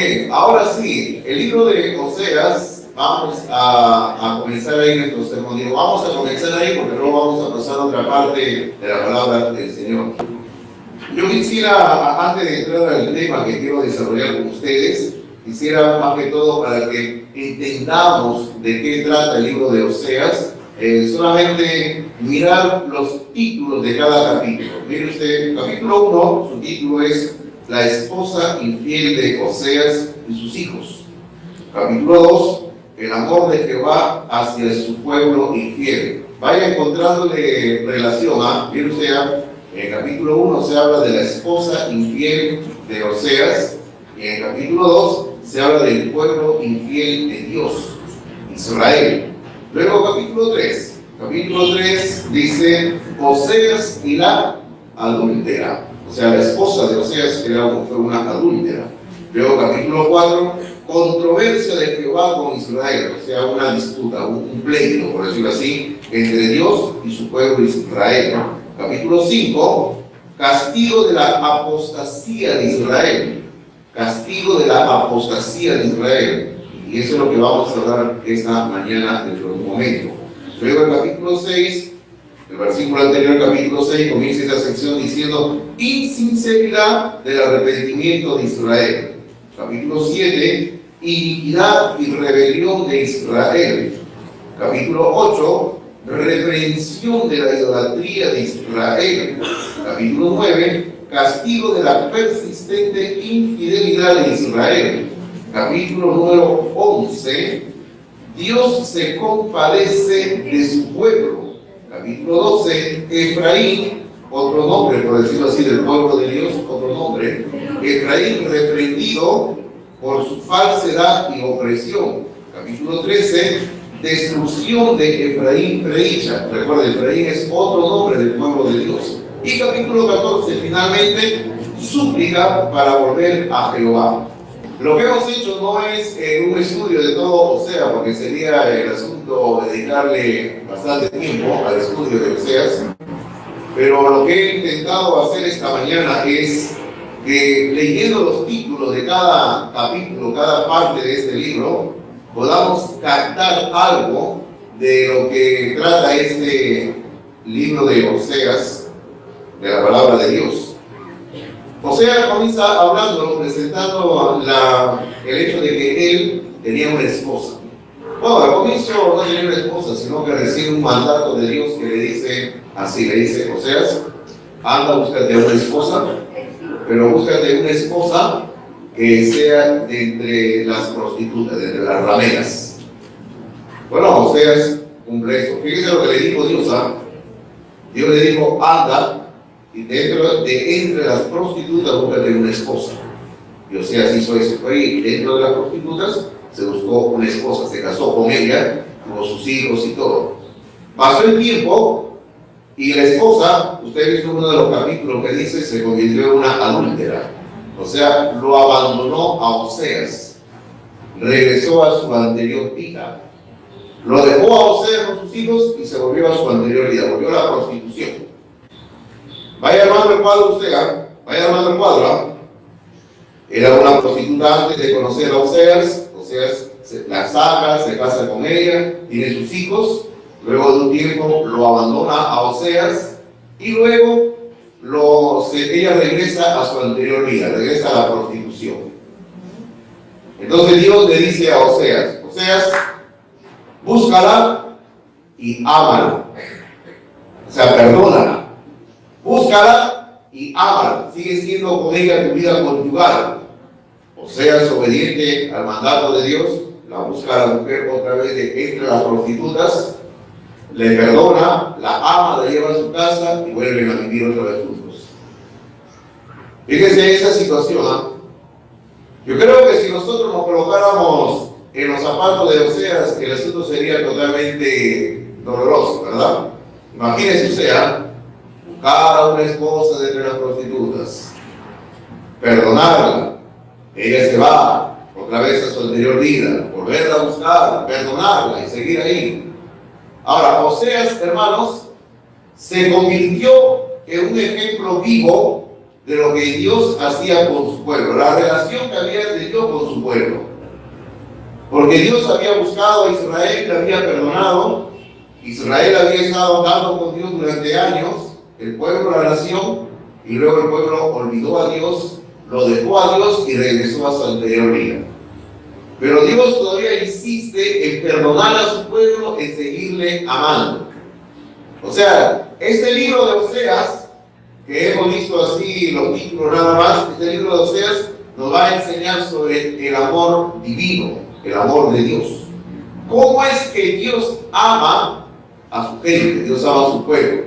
bien, ahora sí, el libro de Oseas, vamos a comenzar ahí nuestro sermón. Digo, vamos a comenzar ahí porque luego vamos a pasar a otra parte de la palabra del Señor. Yo quisiera, antes de entrar al tema que quiero desarrollar con ustedes, quisiera más que todo para que entendamos de qué trata el libro de Oseas, solamente mirar los títulos de cada capítulo. Mire usted, capítulo 1, su título es La esposa infiel de Oseas y sus hijos. Capítulo 2, el amor de Jehová hacia su pueblo infiel. Vaya encontrándole relación, mire usted, en el capítulo 1 se habla de la esposa infiel de Oseas, y en el capítulo 2 se habla del pueblo infiel de Dios, Israel. Luego capítulo 3 dice Oseas y la adúltera, o sea, la esposa de Oseas fue una adúltera. Luego capítulo 4, controversia de Jehová con Israel, o sea, una disputa, un pleito, por decirlo así, entre Dios y su pueblo Israel. Capítulo 5, castigo de la apostasía de Israel. Castigo de la apostasía de Israel. Y eso es lo que vamos a hablar esta mañana dentro de un momento. Luego el capítulo 6, el versículo anterior, capítulo 6, comienza esa sección diciendo insinceridad del arrepentimiento de Israel. Capítulo 7, iniquidad y rebelión de Israel. Capítulo 8, reprensión de la idolatría de Israel. Capítulo 9, castigo de la persistente infidelidad de Israel. Capítulo número 11, Dios se compadece de su pueblo. Capítulo 12, Efraín, otro nombre, por decirlo así, del pueblo de Dios, otro nombre. Efraín reprendido por su falsedad y opresión. Capítulo 13, destrucción de Efraín predicha. Recuerden, Efraín es otro nombre del pueblo de Dios. Y capítulo 14, finalmente, súplica para volver a Jehová. Lo que hemos hecho no es un estudio de todo Oseas, porque sería el asunto dedicarle bastante tiempo al estudio de Oseas, pero lo que he intentado hacer esta mañana es que, leyendo los títulos de cada capítulo, cada parte de este libro, podamos captar algo de lo que trata este libro de Oseas, de la palabra de Dios. Oseas comienza hablando, presentando el hecho de que él tenía una esposa. Bueno, al comienzo no tenía una esposa, sino que recibe un mandato de Dios que le dice así, le dice, Oseas, anda, búscate una esposa, pero búscate una esposa que sea de entre las prostitutas, de entre las rameras. Bueno, Oseas cumple eso. Fíjese lo que le dijo Dios, Dios le dijo, anda, y entre las prostitutas búscate una esposa. Y Oseas hizo eso, fue y dentro de las prostitutas se buscó una esposa, se casó con ella, tuvo sus hijos y todo. Pasó el tiempo y la esposa, usted ha visto uno de los capítulos que dice, se convirtió en una adúltera. O sea, lo abandonó a Oseas, regresó a su anterior vida. Lo dejó a Oseas con sus hijos y se volvió a su anterior vida, volvió a la prostitución. Vaya armando el cuadro usted, vaya armando el cuadro. Era una prostituta antes de conocer a Oseas. Oseas la saca, se casa con ella, tiene sus hijos. Luego de un tiempo lo abandona a Oseas y luego ella regresa a su anterior vida, regresa a la prostitución. Entonces Dios le dice a Oseas, Oseas, búscala y ámala. O sea, perdónala. Búscala y ámala. Sigue siendo con ella tu vida conyugal. Oseas, obediente al mandato de Dios, la busca a la mujer otra vez entre las prostitutas, le perdona, la ama, la lleva a su casa y vuelven a vivir otra vez juntos. Fíjense esa situación. Yo creo que si nosotros nos colocáramos en los zapatos de Oseas, el asunto sería totalmente doloroso, ¿verdad? Imagínense usted, buscar a una esposa de entre las prostitutas, perdonarla, ella se va otra vez a su anterior vida, volverla a buscar, perdonarla y seguir ahí. Ahora, Oseas, hermanos, se convirtió en un ejemplo vivo de lo que Dios hacía con su pueblo, la relación que había de Dios con su pueblo. Porque Dios había buscado a Israel, le había perdonado. Israel había estado andando con Dios durante años, el pueblo, la nación, y luego el pueblo olvidó a Dios, lo dejó a Dios y regresó a su anterior vida. Pero Dios todavía insiste en perdonar a su pueblo, en seguirle amando. O sea, este libro de Oseas, que hemos visto así los títulos nada más, este libro de Oseas nos va a enseñar sobre el amor divino, el amor de Dios. ¿Cómo es que Dios ama a su gente? Dios ama a su pueblo.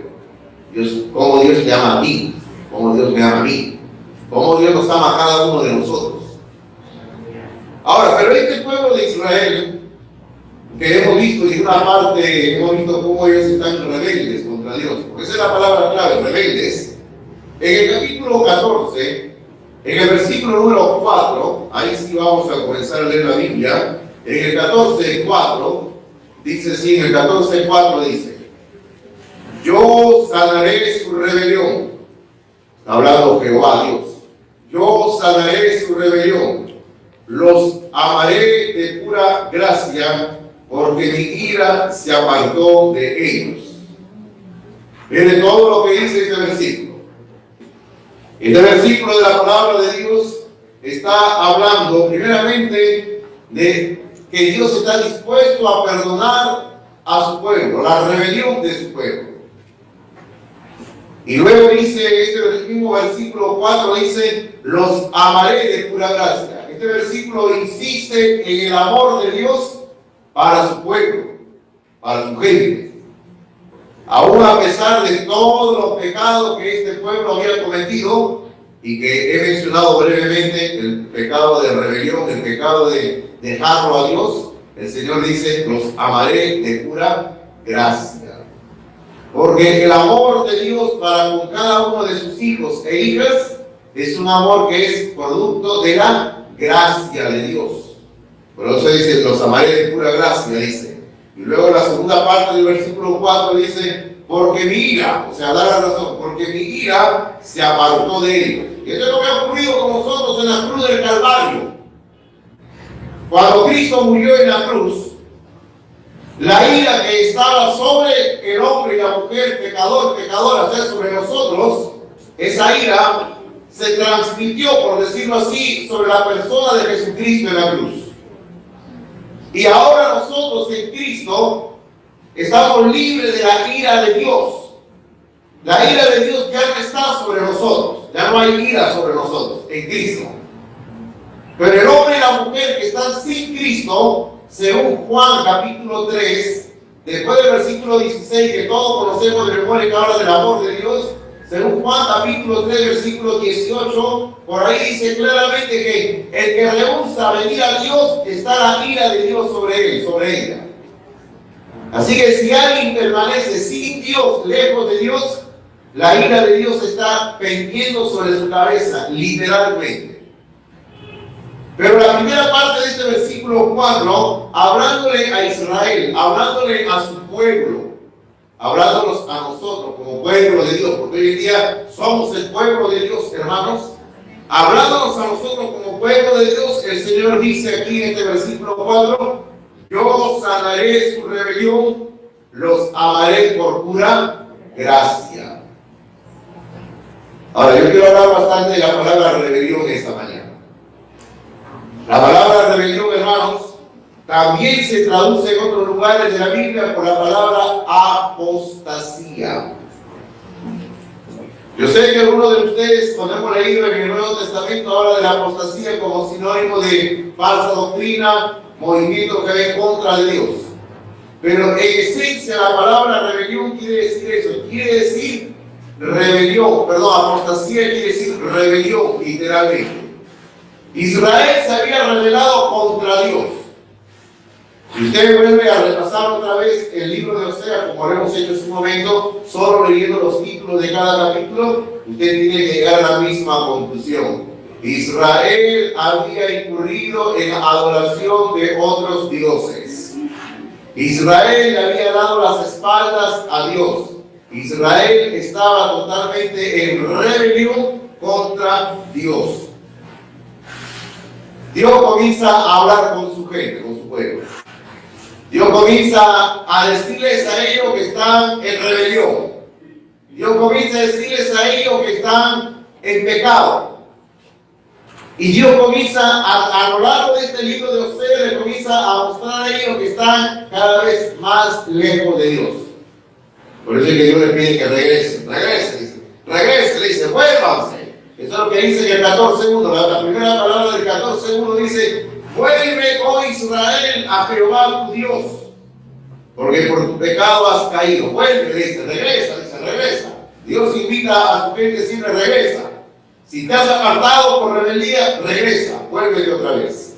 Cómo Dios te ama a ti, cómo Dios me ama a mí, cómo Dios nos ama a cada uno de nosotros. Ahora, pero este pueblo de Israel, que hemos visto en una parte, hemos visto cómo ellos están rebeldes contra Dios, porque esa es la palabra clave, rebeldes. En el capítulo 14, en el versículo número 4, ahí sí vamos a comenzar a leer la Biblia, en el 14:4, dice así, en el 14:4 dice: yo sanaré su rebelión, hablando Jehová Dios, yo sanaré su rebelión, los amaré de pura gracia, porque mi ira se apartó de ellos. Miren todo lo que dice este versículo. Este versículo de la palabra de Dios está hablando primeramente de que Dios está dispuesto a perdonar a su pueblo, la rebelión de su pueblo. Y luego dice, este mismo versículo 4 dice: los amaré de pura gracia. Este versículo insiste en el amor de Dios para su pueblo, para su gente. Aún a pesar de todos los pecados que este pueblo había cometido, y que he mencionado brevemente, el pecado de rebelión, el pecado de dejarlo a Dios, el Señor dice: los amaré de pura gracia. Porque el amor de Dios para con cada uno de sus hijos e hijas es un amor que es producto de la gracia de Dios. Por eso dice: los amaré de pura gracia, dice. Y luego la segunda parte del versículo 4 dice: porque mi ira, o sea, da la razón, porque mi ira se apartó de ellos. Y eso es lo que ha ocurrido con nosotros en la cruz del Calvario. Cuando Cristo murió en la cruz, la ira que estaba sobre el hombre y la mujer, pecadora, o sea, sobre nosotros, esa ira se transmitió, por decirlo así, sobre la persona de Jesucristo en la cruz. Y ahora nosotros en Cristo estamos libres de la ira de Dios. La ira de Dios ya no está sobre nosotros, ya no hay ira sobre nosotros en Cristo. Pero el hombre y la mujer que están sin Cristo, según Juan capítulo 3, después del versículo 16, que todos conocemos de memoria, que habla del amor de Dios, según Juan capítulo 3, versículo 18, por ahí dice claramente que el que rehúsa venir a Dios, está la ira de Dios sobre él, sobre ella. Así que si alguien permanece sin Dios, lejos de Dios, la ira de Dios está pendiendo sobre su cabeza, literalmente. Pero la primera parte de este versículo 4, hablándole a Israel, hablándole a su pueblo, hablándonos a nosotros como pueblo de Dios, porque hoy en día somos el pueblo de Dios, hermanos, hablándonos a nosotros como pueblo de Dios, el Señor dice aquí en este versículo 4: yo sanaré su rebelión, los amaré por pura gracia. Ahora, yo quiero hablar bastante de la palabra rebelión esta mañana. La palabra rebelión, hermanos, también se traduce en otros lugares de la Biblia por la palabra apostasía. Yo sé que algunos de ustedes, cuando hemos leído en el Nuevo Testamento, habla de la apostasía como sinónimo de falsa doctrina, movimiento que va en contra de Dios. Pero en esencia la palabra rebelión quiere decir eso, quiere decir rebelión, apostasía quiere decir rebelión, literalmente. Israel se había rebelado contra Dios. Si usted vuelve a repasar otra vez el libro de Oseas, como lo hemos hecho en su momento, solo leyendo los títulos de cada capítulo, usted tiene que llegar a la misma conclusión. Israel había incurrido en adoración de otros dioses. Israel le había dado las espaldas a Dios. Israel estaba totalmente en rebelión contra Dios. Dios comienza a hablar con su gente, con su pueblo. Dios comienza a decirles a ellos que están en rebelión. Dios comienza a decirles a ellos que están en pecado. Y Dios comienza a lo largo de este libro de Oseas, le comienza a mostrar a ellos que están cada vez más lejos de Dios. Por eso es que Dios les pide que regresen, le dice, vuélvanse. Eso es lo que dice en el 14:1, la primera palabra del 14:1 dice, vuelve, oh Israel, a Jehová tu Dios, porque por tu pecado has caído. Vuelve, dice, regresa. Dios invita a su gente siempre, regresa. Si te has apartado por rebeldía, regresa, vuélvete otra vez.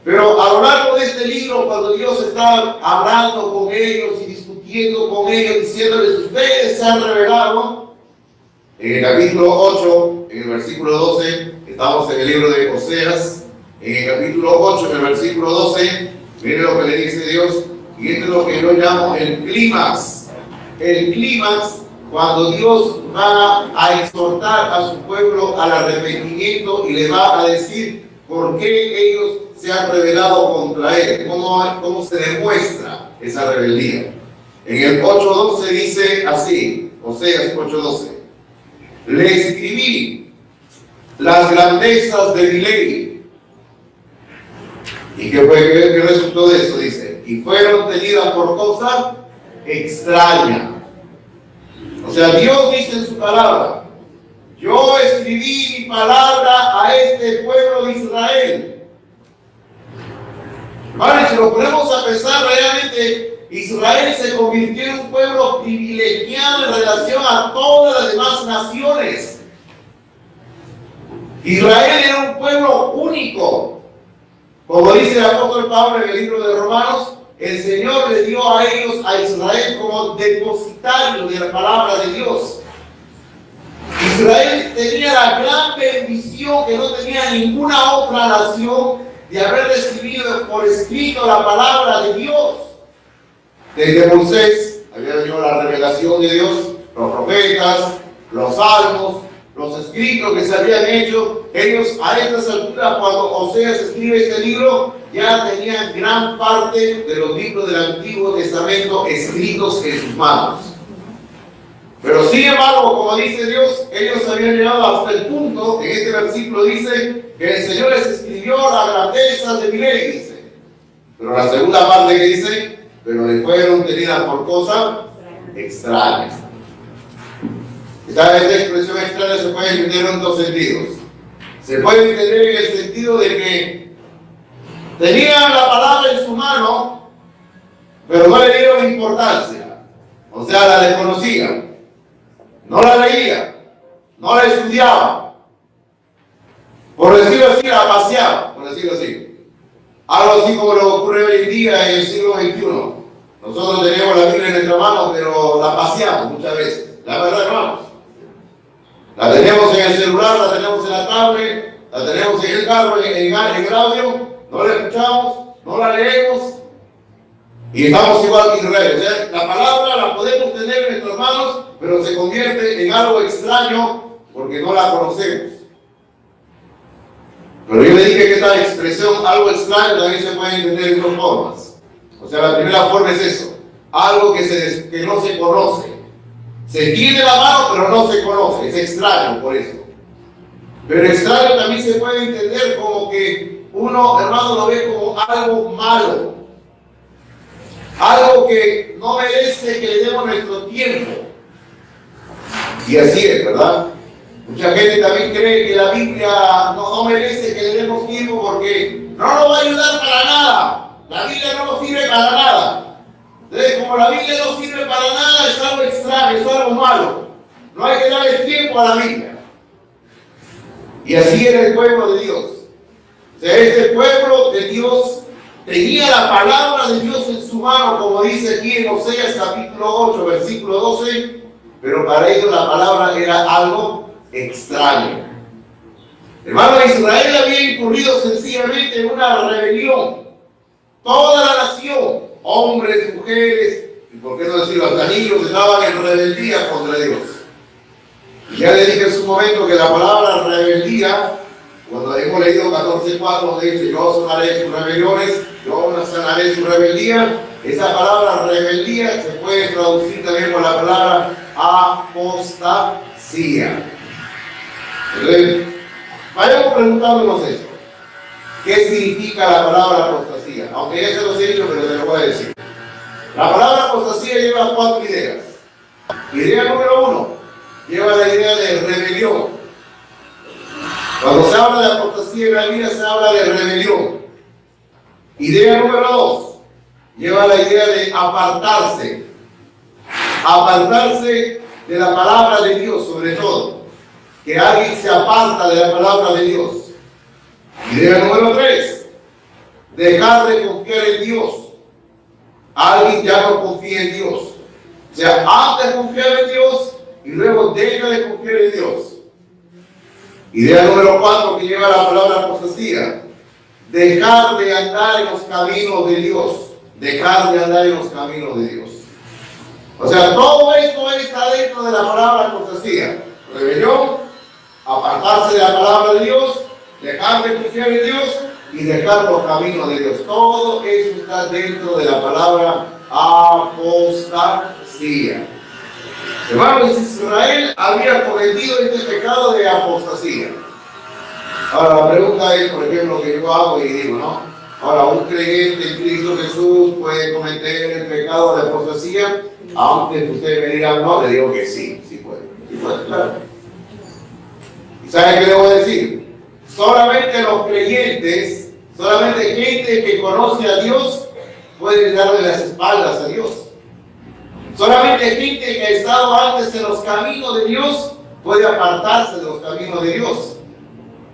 Pero a lo largo de este libro, cuando Dios está hablando con ellos y discutiendo con ellos, diciéndoles, ustedes se han rebelado, en el capítulo 8, en el versículo 12, estamos en el libro de Oseas, en el capítulo 8, en el versículo 12, miren lo que le dice Dios, y esto es lo que yo llamo el clímax. El clímax, cuando Dios va a exhortar a su pueblo al arrepentimiento y le va a decir por qué ellos se han rebelado contra él, cómo se demuestra esa rebeldía. En el 8:12 dice así, Oseas 8:12, le escribí las grandezas de mi ley. ¿Y qué resultó de eso? Dice, y fueron tenidas por cosa extraña. O sea, Dios dice en su palabra, yo escribí mi palabra a este pueblo de Israel. Vale, si lo ponemos a pensar, realmente Israel se convirtió en un pueblo privilegiado en relación a todas las demás naciones. Israel era un pueblo único. Como dice el apóstol Pablo en el libro de Romanos, el Señor le dio a ellos, a Israel, como depositario de la palabra de Dios. Israel tenía la gran bendición que no tenía ninguna otra nación de haber recibido por escrito la palabra de Dios. Desde Moisés había venido la revelación de Dios, los profetas, los salmos, los escritos que se habían hecho. Ellos a estas alturas, cuando Oseas escribe este libro, ya tenían gran parte de los libros del Antiguo Testamento escritos en sus manos. Pero sin embargo, como dice Dios, ellos habían llegado hasta el punto, en este versículo dice, que el Señor les escribió la grandeza de mi ley, dice. Pero la segunda parte que dice, pero le fueron tenidas por cosa extraña. Esta expresión extraña se puede entender en dos sentidos. Se puede entender en el sentido de que tenían la palabra en su mano, pero no le dieron importancia. O sea, la desconocían. No la leían, no la estudiaban. Por decirlo así, la paseaban, por decirlo así. Algo así como lo que ocurre hoy en día en el siglo XXI. Nosotros tenemos la Biblia en nuestra mano, pero la paseamos muchas veces. La verdad, hermanos. La tenemos en el celular, la tenemos en la tablet, la tenemos en el carro, en el audio, no la escuchamos, no la leemos y estamos igual que Israel. O sea, la palabra la podemos tener en nuestras manos, pero se convierte en algo extraño porque no la conocemos. Pero yo le dije que esta expresión, algo extraño, también se puede entender de dos formas. O sea, la primera forma es eso, algo que no se conoce. Se tiene la mano, pero no se conoce. Es extraño por eso. Pero extraño también se puede entender como que uno, hermano, lo ve como algo malo. Algo que no merece que le demos nuestro tiempo. Y así es, ¿verdad? Mucha gente también cree que la Biblia no merece que le demos tiempo porque no nos va a ayudar para nada. La Biblia no nos sirve para nada. Entonces, como la Biblia no sirve para nada, es algo extraño, es algo malo. No hay que darle tiempo a la Biblia. Y así era el pueblo de Dios. O sea, este pueblo de Dios tenía la palabra de Dios en su mano, como dice aquí en Oseas capítulo 8, versículo 12, pero para ellos la palabra era algo extraño. Hermano, Israel había incurrido sencillamente en una rebelión. Toda la nación, hombres, mujeres, y por qué no decirlo, hasta niños, estaban en rebeldía contra Dios. Ya le dije en su momento que la palabra rebeldía, cuando hemos leído 14:4, donde dice, yo sanaré sus rebeliones, yo sanaré su rebeldía, esa palabra rebeldía se puede traducir también por la palabra apostasía. Entonces, vayamos preguntándonos esto. ¿Qué significa la palabra apostasía? Aunque ya se los he dicho, pero se lo voy a decir. La palabra apostasía lleva 4 ideas. Idea número 1, lleva la idea de rebelión. Cuando se habla de apostasía en la Biblia, se habla de rebelión. Idea número 2, lleva la idea de apartarse. Apartarse de la palabra de Dios, sobre todo. Que alguien se aparta de la palabra de Dios. Idea número 3, dejar de confiar en Dios. Alguien ya no confía en Dios. O sea, antes confiar en Dios y luego deja de confiar en Dios. Idea número 4 que lleva la palabra apostasía. Dejar de andar en los caminos de Dios. Dejar de andar en los caminos de Dios. O sea, todo esto está dentro de la palabra apostasía. Rebelión, apartarse de la palabra de Dios, dejar de confiar en Dios y dejar los caminos de Dios. Todo eso está dentro de la palabra apostasía. Hermanos, Israel había cometido este pecado de apostasía. Ahora la pregunta es, por ejemplo, que yo hago y digo, ¿no? Ahora, un creyente en Cristo Jesús puede cometer el pecado de apostasía, aunque usted me diga no, le digo que sí, sí puede, claro. ¿Y sabe qué debo decir? Solamente los creyentes, solamente gente que conoce a Dios puede darle las espaldas a Dios. Solamente gente que ha estado antes en los caminos de Dios puede apartarse de los caminos de Dios.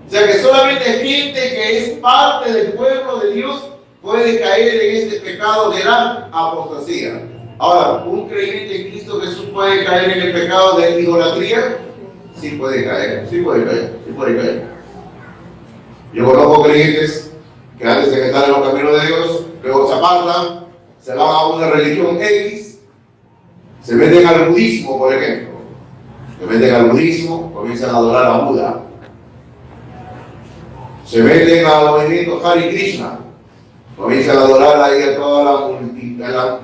O sea que solamente gente que es parte del pueblo de Dios puede caer en este pecado de la apostasía. Ahora, ¿un creyente en Cristo Jesús puede caer en el pecado de idolatría? Sí puede caer, sí puede caer, sí puede caer. Yo conozco creyentes que antes de estar en los caminos de Dios, luego se apartan, se van a una religión X, se meten al budismo, por ejemplo. Se meten al budismo, comienzan a adorar a Buda. Se meten al movimiento Hare Krishna, comienzan a adorar ahí a toda la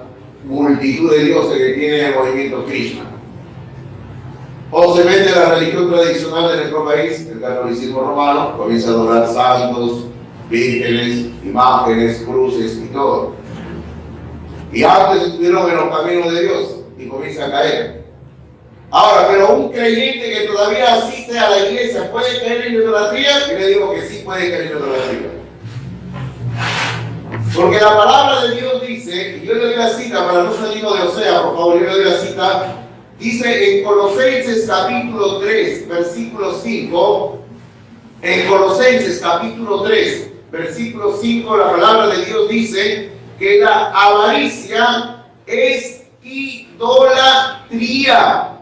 multitud de dioses que tiene el movimiento Krishna. O se mete a la religión tradicional de nuestro país, el catolicismo romano, comienza a adorar santos, vírgenes, imágenes, cruces y todo. Y antes estuvieron en los caminos de Dios y comienza a caer. Ahora, pero un creyente que todavía asiste a la iglesia, ¿puede caer en idolatría? Yo le digo que sí puede caer en idolatría. Porque la palabra de Dios dice, y yo le doy la cita para no salirnos de Osea, por favor, yo le doy la cita, dice en Colosenses capítulo 3, versículo 5, en Colosenses capítulo 3, versículo 5, la palabra de Dios dice que la avaricia es idolatría.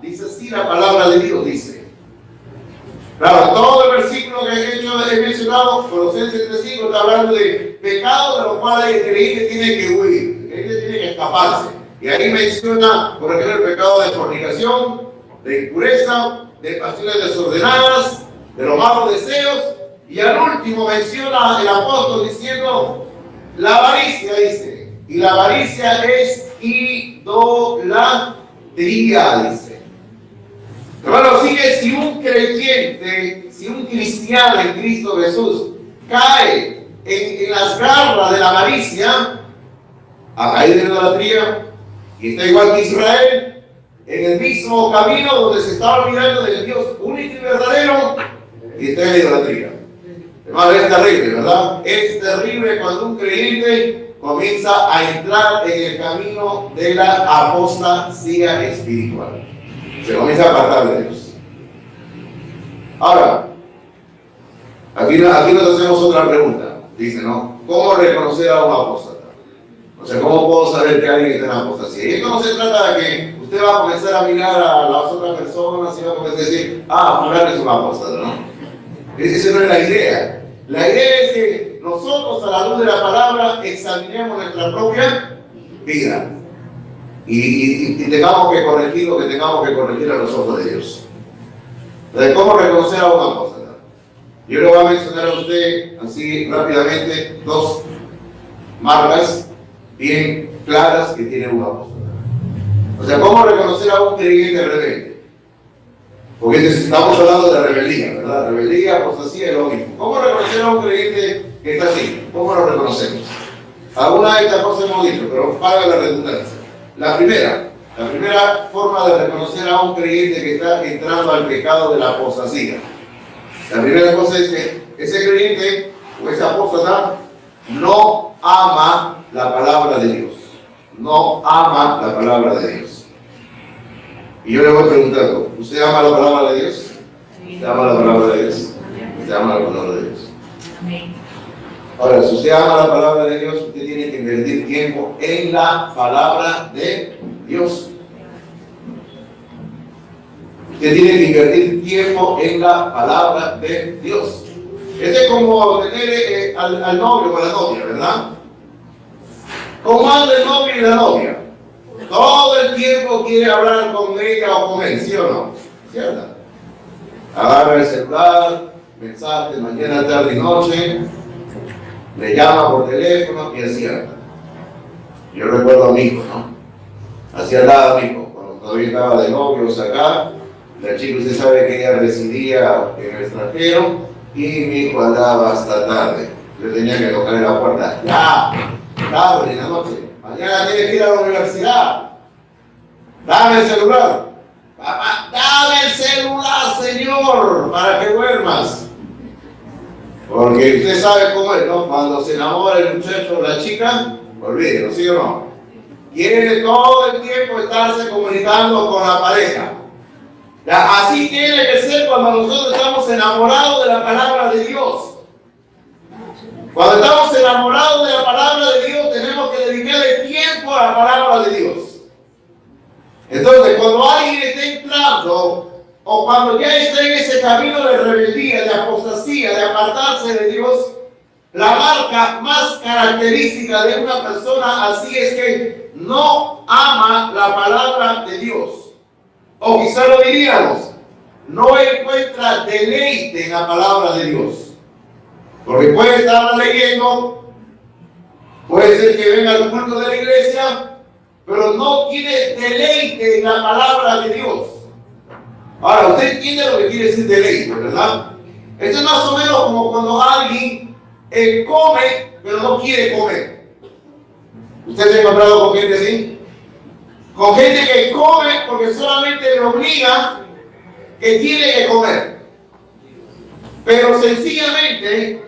Dice así la palabra de Dios, dice. Claro, todo el versículo que he mencionado, Colosenses 3:5, está hablando de pecado de los cuales el creyente tiene que huir, el creyente tiene que escaparse. Y ahí menciona, por ejemplo, el pecado de fornicación, de impureza, de pasiones desordenadas, de los malos deseos, y al último menciona el apóstol diciendo, la avaricia, dice, y la avaricia es idolatría, dice. Hermano, así que si un creyente, si un cristiano en Cristo Jesús cae en las garras de la avaricia, ha caído en idolatría y está igual que Israel, en el mismo camino donde se está olvidando del Dios único y verdadero y está en idolatría. Hermano, es terrible, ¿verdad? Es terrible cuando un creyente comienza a entrar en el camino de la apostasía espiritual. Se comienza a apartar de Dios. Ahora, aquí nos hacemos otra pregunta. Dice, ¿no? ¿Cómo reconocer a un apóstata? O sea, ¿cómo puedo saber que alguien está en apostasía? Y esto no se trata de que usted va a comenzar a mirar a las otras personas y va a comenzar a decir, fulano es un apóstata, ¿no? Esa no es la idea. La idea es que nosotros, a la luz de la palabra, examinemos nuestra propia vida. Y tengamos que corregir lo que tengamos que corregir a los ojos de Dios. Entonces, ¿cómo reconocer a un apóstata? Yo le voy a mencionar a usted así rápidamente dos marcas bien claras que tiene un apóstata. O sea, ¿cómo reconocer a un creyente rebelde? Porque estamos hablando de rebeldía, ¿verdad? Rebeldía, apostasía es lo mismo. ¿Cómo reconocer a un creyente que está así? ¿Cómo lo reconocemos? Algunas de estas cosas hemos dicho, pero para la redundancia. La primera forma de reconocer a un creyente que está entrando al pecado de la apostasía. La primera cosa es que ese creyente o ese apóstata no ama la palabra de Dios. No ama la palabra de Dios. Y yo le voy preguntando, ¿usted ama la palabra de Dios? ¿Usted ama la palabra de Dios? ¿Usted ama la palabra de Dios? Ahora, si usted ama la palabra de Dios, usted tiene que invertir tiempo en la palabra de Dios. Usted tiene que invertir tiempo en la palabra de Dios. Es como tener al novio o a la novia, ¿verdad? ¿Cómo anda el novio y la novia? Todo el tiempo quiere hablar con ella o con él, ¿sí o no? ¿Cierto? Agarra el celular, mensaje mañana, tarde y noche, le llama por teléfono y así anda. Yo recuerdo a mi hijo, ¿no? Así andaba mi hijo, cuando todavía estaba de novios acá. La chica, usted sabe que ella residía en el extranjero y mi hijo andaba hasta tarde. Yo tenía que tocarle la puerta, ya, tarde en la noche. Mañana tienes que ir a la universidad. Dame el celular. Papá, dame el celular, señor, para que duermas. Porque usted sabe cómo es, ¿no? Cuando se enamora el muchacho o la chica, olvídelo, ¿sí o no? Quiere todo el tiempo estarse comunicando con la pareja. Ya, así tiene que ser cuando nosotros estamos enamorados de la palabra de Dios. Cuando estamos enamorados de la palabra de Dios, tenemos que dedicarle tiempo a la palabra de Dios. Entonces, cuando alguien está entrando, o cuando ya está en ese camino de rebeldía, de apostasía, de apartarse de Dios, la marca más característica de una persona así es que no ama la palabra de Dios. O quizá lo diríamos, no encuentra deleite en la palabra de Dios. Porque puede estar leyendo, puede ser que venga al culto de la iglesia, pero no tiene deleite en la palabra de Dios. Ahora, usted entiende lo que quiere decir deleite, ¿verdad? Esto es más o menos como cuando alguien come, pero no quiere comer. ¿Usted se ha encontrado con gente así? Con gente que come porque solamente le obliga que tiene que comer. Pero sencillamente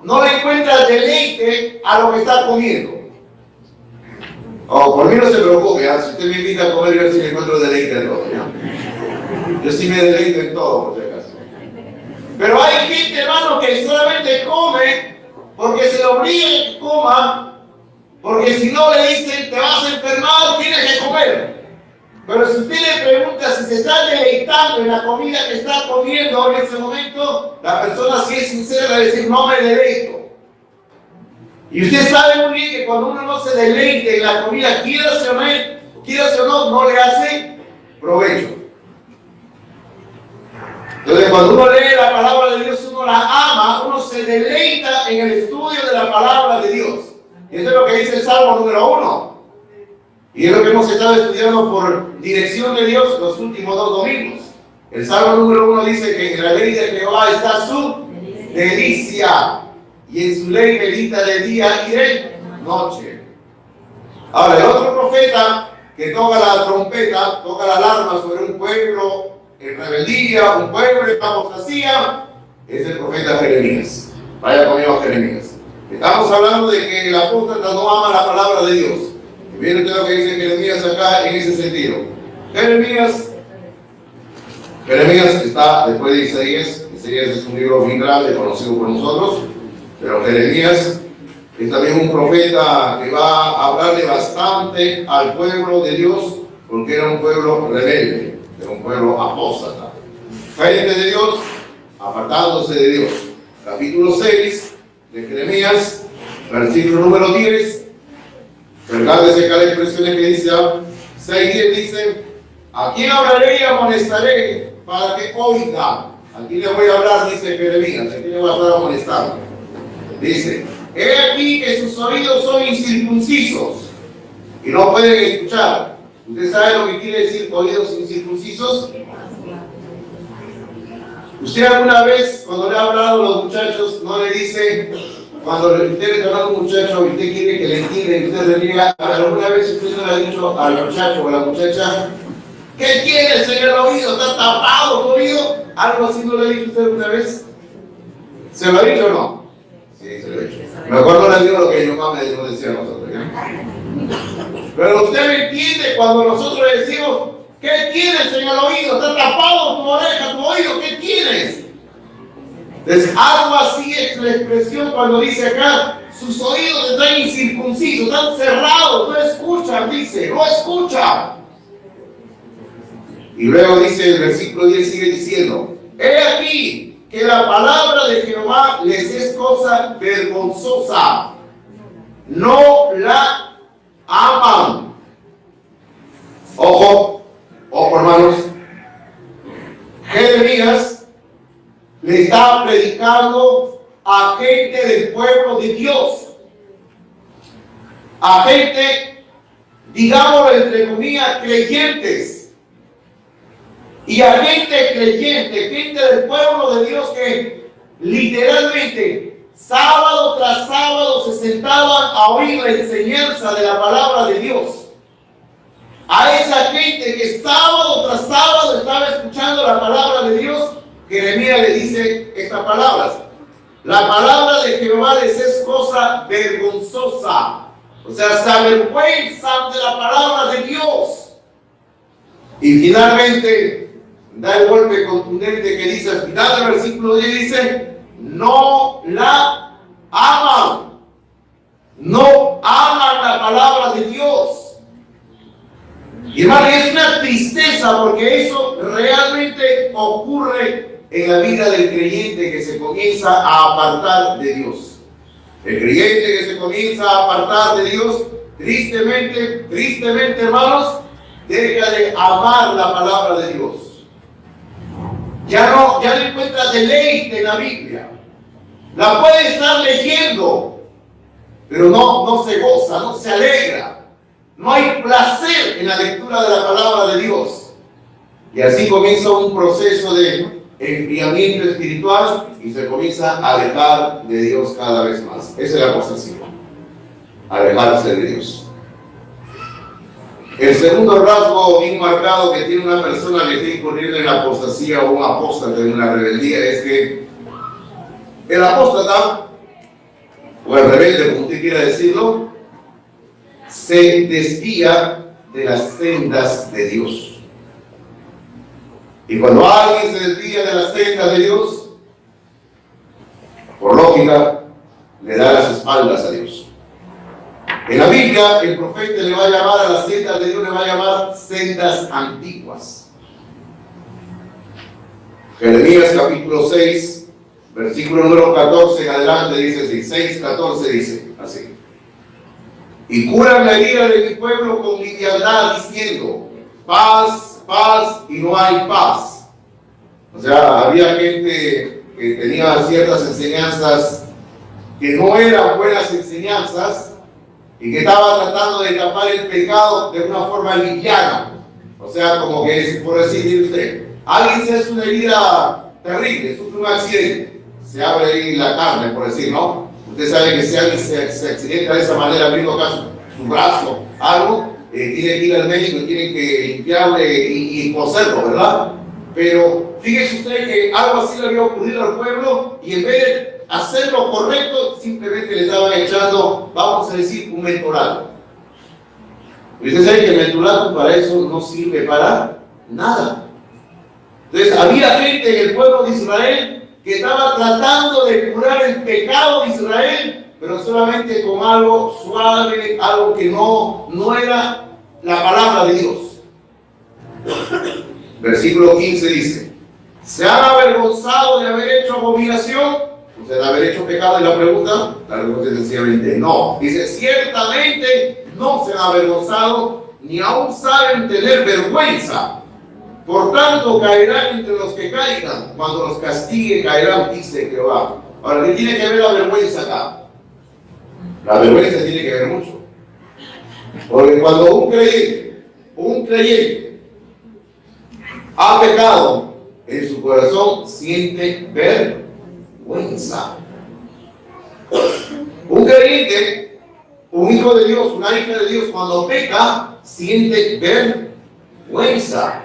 no le encuentra deleite a lo que está comiendo. Por mí no se preocupe, si usted me invita a comer, yo sí me encuentro deleite en todo. ¿Ya? Yo sí me deleito en todo, por si acaso. Pero hay gente, hermano, que solamente come porque se le obliga a que coma, porque si no le dicen, te vas a enfermar, tienes que comer. Pero si usted le pregunta si se está deleitando en la comida que está comiendo en ese momento, la persona, si es sincera, va a decir, no me deleito. Y usted sabe muy bien que cuando uno no se deleite en la comida, quiera o no, no le hace provecho. Entonces, cuando uno lee la palabra de Dios, uno la ama, uno se deleita en el estudio de la palabra de Dios. Y eso es lo que dice el Salmo número 1. Y es lo que hemos estado estudiando por dirección de Dios los últimos 2 domingos. El Salmo número 1 dice que en la ley de Jehová está su delicia, y en su ley medita de día y de noche. Ahora, el otro profeta que toca la trompeta, toca la alarma sobre un pueblo en rebeldía, un pueblo en apostasía, es el profeta Jeremías. Vaya conmigo a Jeremías. Estamos hablando de que el apóstata no ama la palabra de Dios. Y viene usted lo que dice Jeremías acá en ese sentido. Jeremías está después de Isaías. Isaías es un libro muy grande, conocido por nosotros. Pero Jeremías es también un profeta que va a hablarle bastante al pueblo de Dios, porque era un pueblo rebelde, era un pueblo apóstata. Frente de Dios, apartándose de Dios. Capítulo 6 de Jeremías, versículo número 10. Regárdese cada expresión que dice 6:10 dice: ¿a quién hablaré y amonestaré para que oiga. Aquí le voy a hablar, dice Jeremías, aquí le voy a estar amonestando. Dice, he aquí que sus oídos son incircuncisos y no pueden escuchar. ¿Usted sabe lo que quiere decir oídos incircuncisos? ¿Usted alguna vez, cuando le ha hablado a los muchachos, no le dice, cuando usted le está hablando a un muchacho y usted quiere que le entienda y usted le diga, alguna vez usted no le ha dicho al muchacho o a la muchacha, ¿qué tienes en el oído? ¿Está tapado tu oído? ¿Algo así no le ha dicho usted alguna vez? ¿Se lo ha dicho o no? Sí, se lo ha dicho. Mejor no le digo lo que mi mamá me decía a nosotros, ¿ya? Pero usted me entiende cuando nosotros le decimos, ¿qué tienes en el oído? ¿Está tapado tu oreja, tu oído? ¿Qué tienes? Entonces, algo así es la expresión cuando dice acá, sus oídos están incircuncisos, están cerrados, no escuchan, dice, no escuchan. Y luego dice el versículo 10, sigue diciendo, he aquí que la palabra de Jehová les es cosa vergonzosa, no la aman. Ojo, hermanos, Jeremías le está predicando a gente del pueblo de Dios, a gente, digámoslo entre comillas, creyentes, y a gente creyente, gente del pueblo de Dios que literalmente sábado tras sábado se sentaban a oír la enseñanza de la palabra de Dios. A esa gente que sábado tras sábado estaba escuchando la palabra de Dios, Jeremías le dice estas palabras: la palabra de Jehová les es cosa vergonzosa. O sea, se avergüenzan de la palabra de Dios. Y finalmente da el golpe contundente que dice al final del versículo 10, dice, no la aman. No aman la palabra de Dios. Y hermano, es una tristeza porque eso realmente ocurre en la vida del creyente que se comienza a apartar de Dios. El creyente que se comienza a apartar de Dios, tristemente, hermanos, deja de amar la palabra de Dios. Ya no encuentra deleite en la Biblia. La puede estar leyendo, pero no se goza, no se alegra. No hay placer en la lectura de la palabra de Dios. Y así comienza un proceso de enfriamiento espiritual y se comienza a alejar de Dios cada vez más. Esa es la apostasía. Alejarse de Dios. El segundo rasgo bien marcado que tiene una persona que está incurriendo en la apostasía o un apóstata en una rebeldía es que el apóstata, o el rebelde, como usted quiera decirlo, se desvía de las sendas de Dios. Y cuando alguien se desvía de las sendas de Dios, por lógica, le da las espaldas a Dios. En la Biblia, el profeta le va a llamar a las sendas de Dios, le va a llamar sendas antiguas. Jeremías capítulo 6, versículo número 14 en adelante dice así, 6:14 dice así. Y curan la herida de mi pueblo con liviandad, diciendo, paz, paz, y no hay paz. O sea, había gente que tenía ciertas enseñanzas que no eran buenas enseñanzas, y que estaba tratando de tapar el pecado de una forma liviana. O sea, como que, por decir usted, alguien se hace una herida terrible, sufre un accidente, se abre ahí la carne, por decir, ¿no? Usted sabe que si alguien se accidenta de esa manera, abriendo acá su brazo, algo, tiene que ir al médico y tiene que limpiarle y coserlo, ¿verdad? Pero fíjese usted que algo así le había ocurrido al pueblo y en vez de hacer lo correcto, simplemente le estaban echando, vamos a decir, un mentolato. Y usted sabe que el mentolato para eso no sirve para nada. Entonces había gente en el pueblo de Israel que estaba tratando de curar el pecado de Israel, pero solamente con algo suave, algo que no era la palabra de Dios. Versículo 15 dice, ¿se han avergonzado de haber hecho abominación? O sea, de haber hecho pecado. Y la pregunta es sencillamente no. Dice, ciertamente no se han avergonzado, ni aún saben tener vergüenza. Por tanto, caerán entre los que caigan. Cuando los castigue, caerán, dice Jehová. Ahora, ¿qué tiene que ver la vergüenza acá? La vergüenza tiene que ver mucho. Porque cuando un creyente ha pecado, en su corazón siente vergüenza. Un creyente, un hijo de Dios, una hija de Dios, cuando peca, siente vergüenza.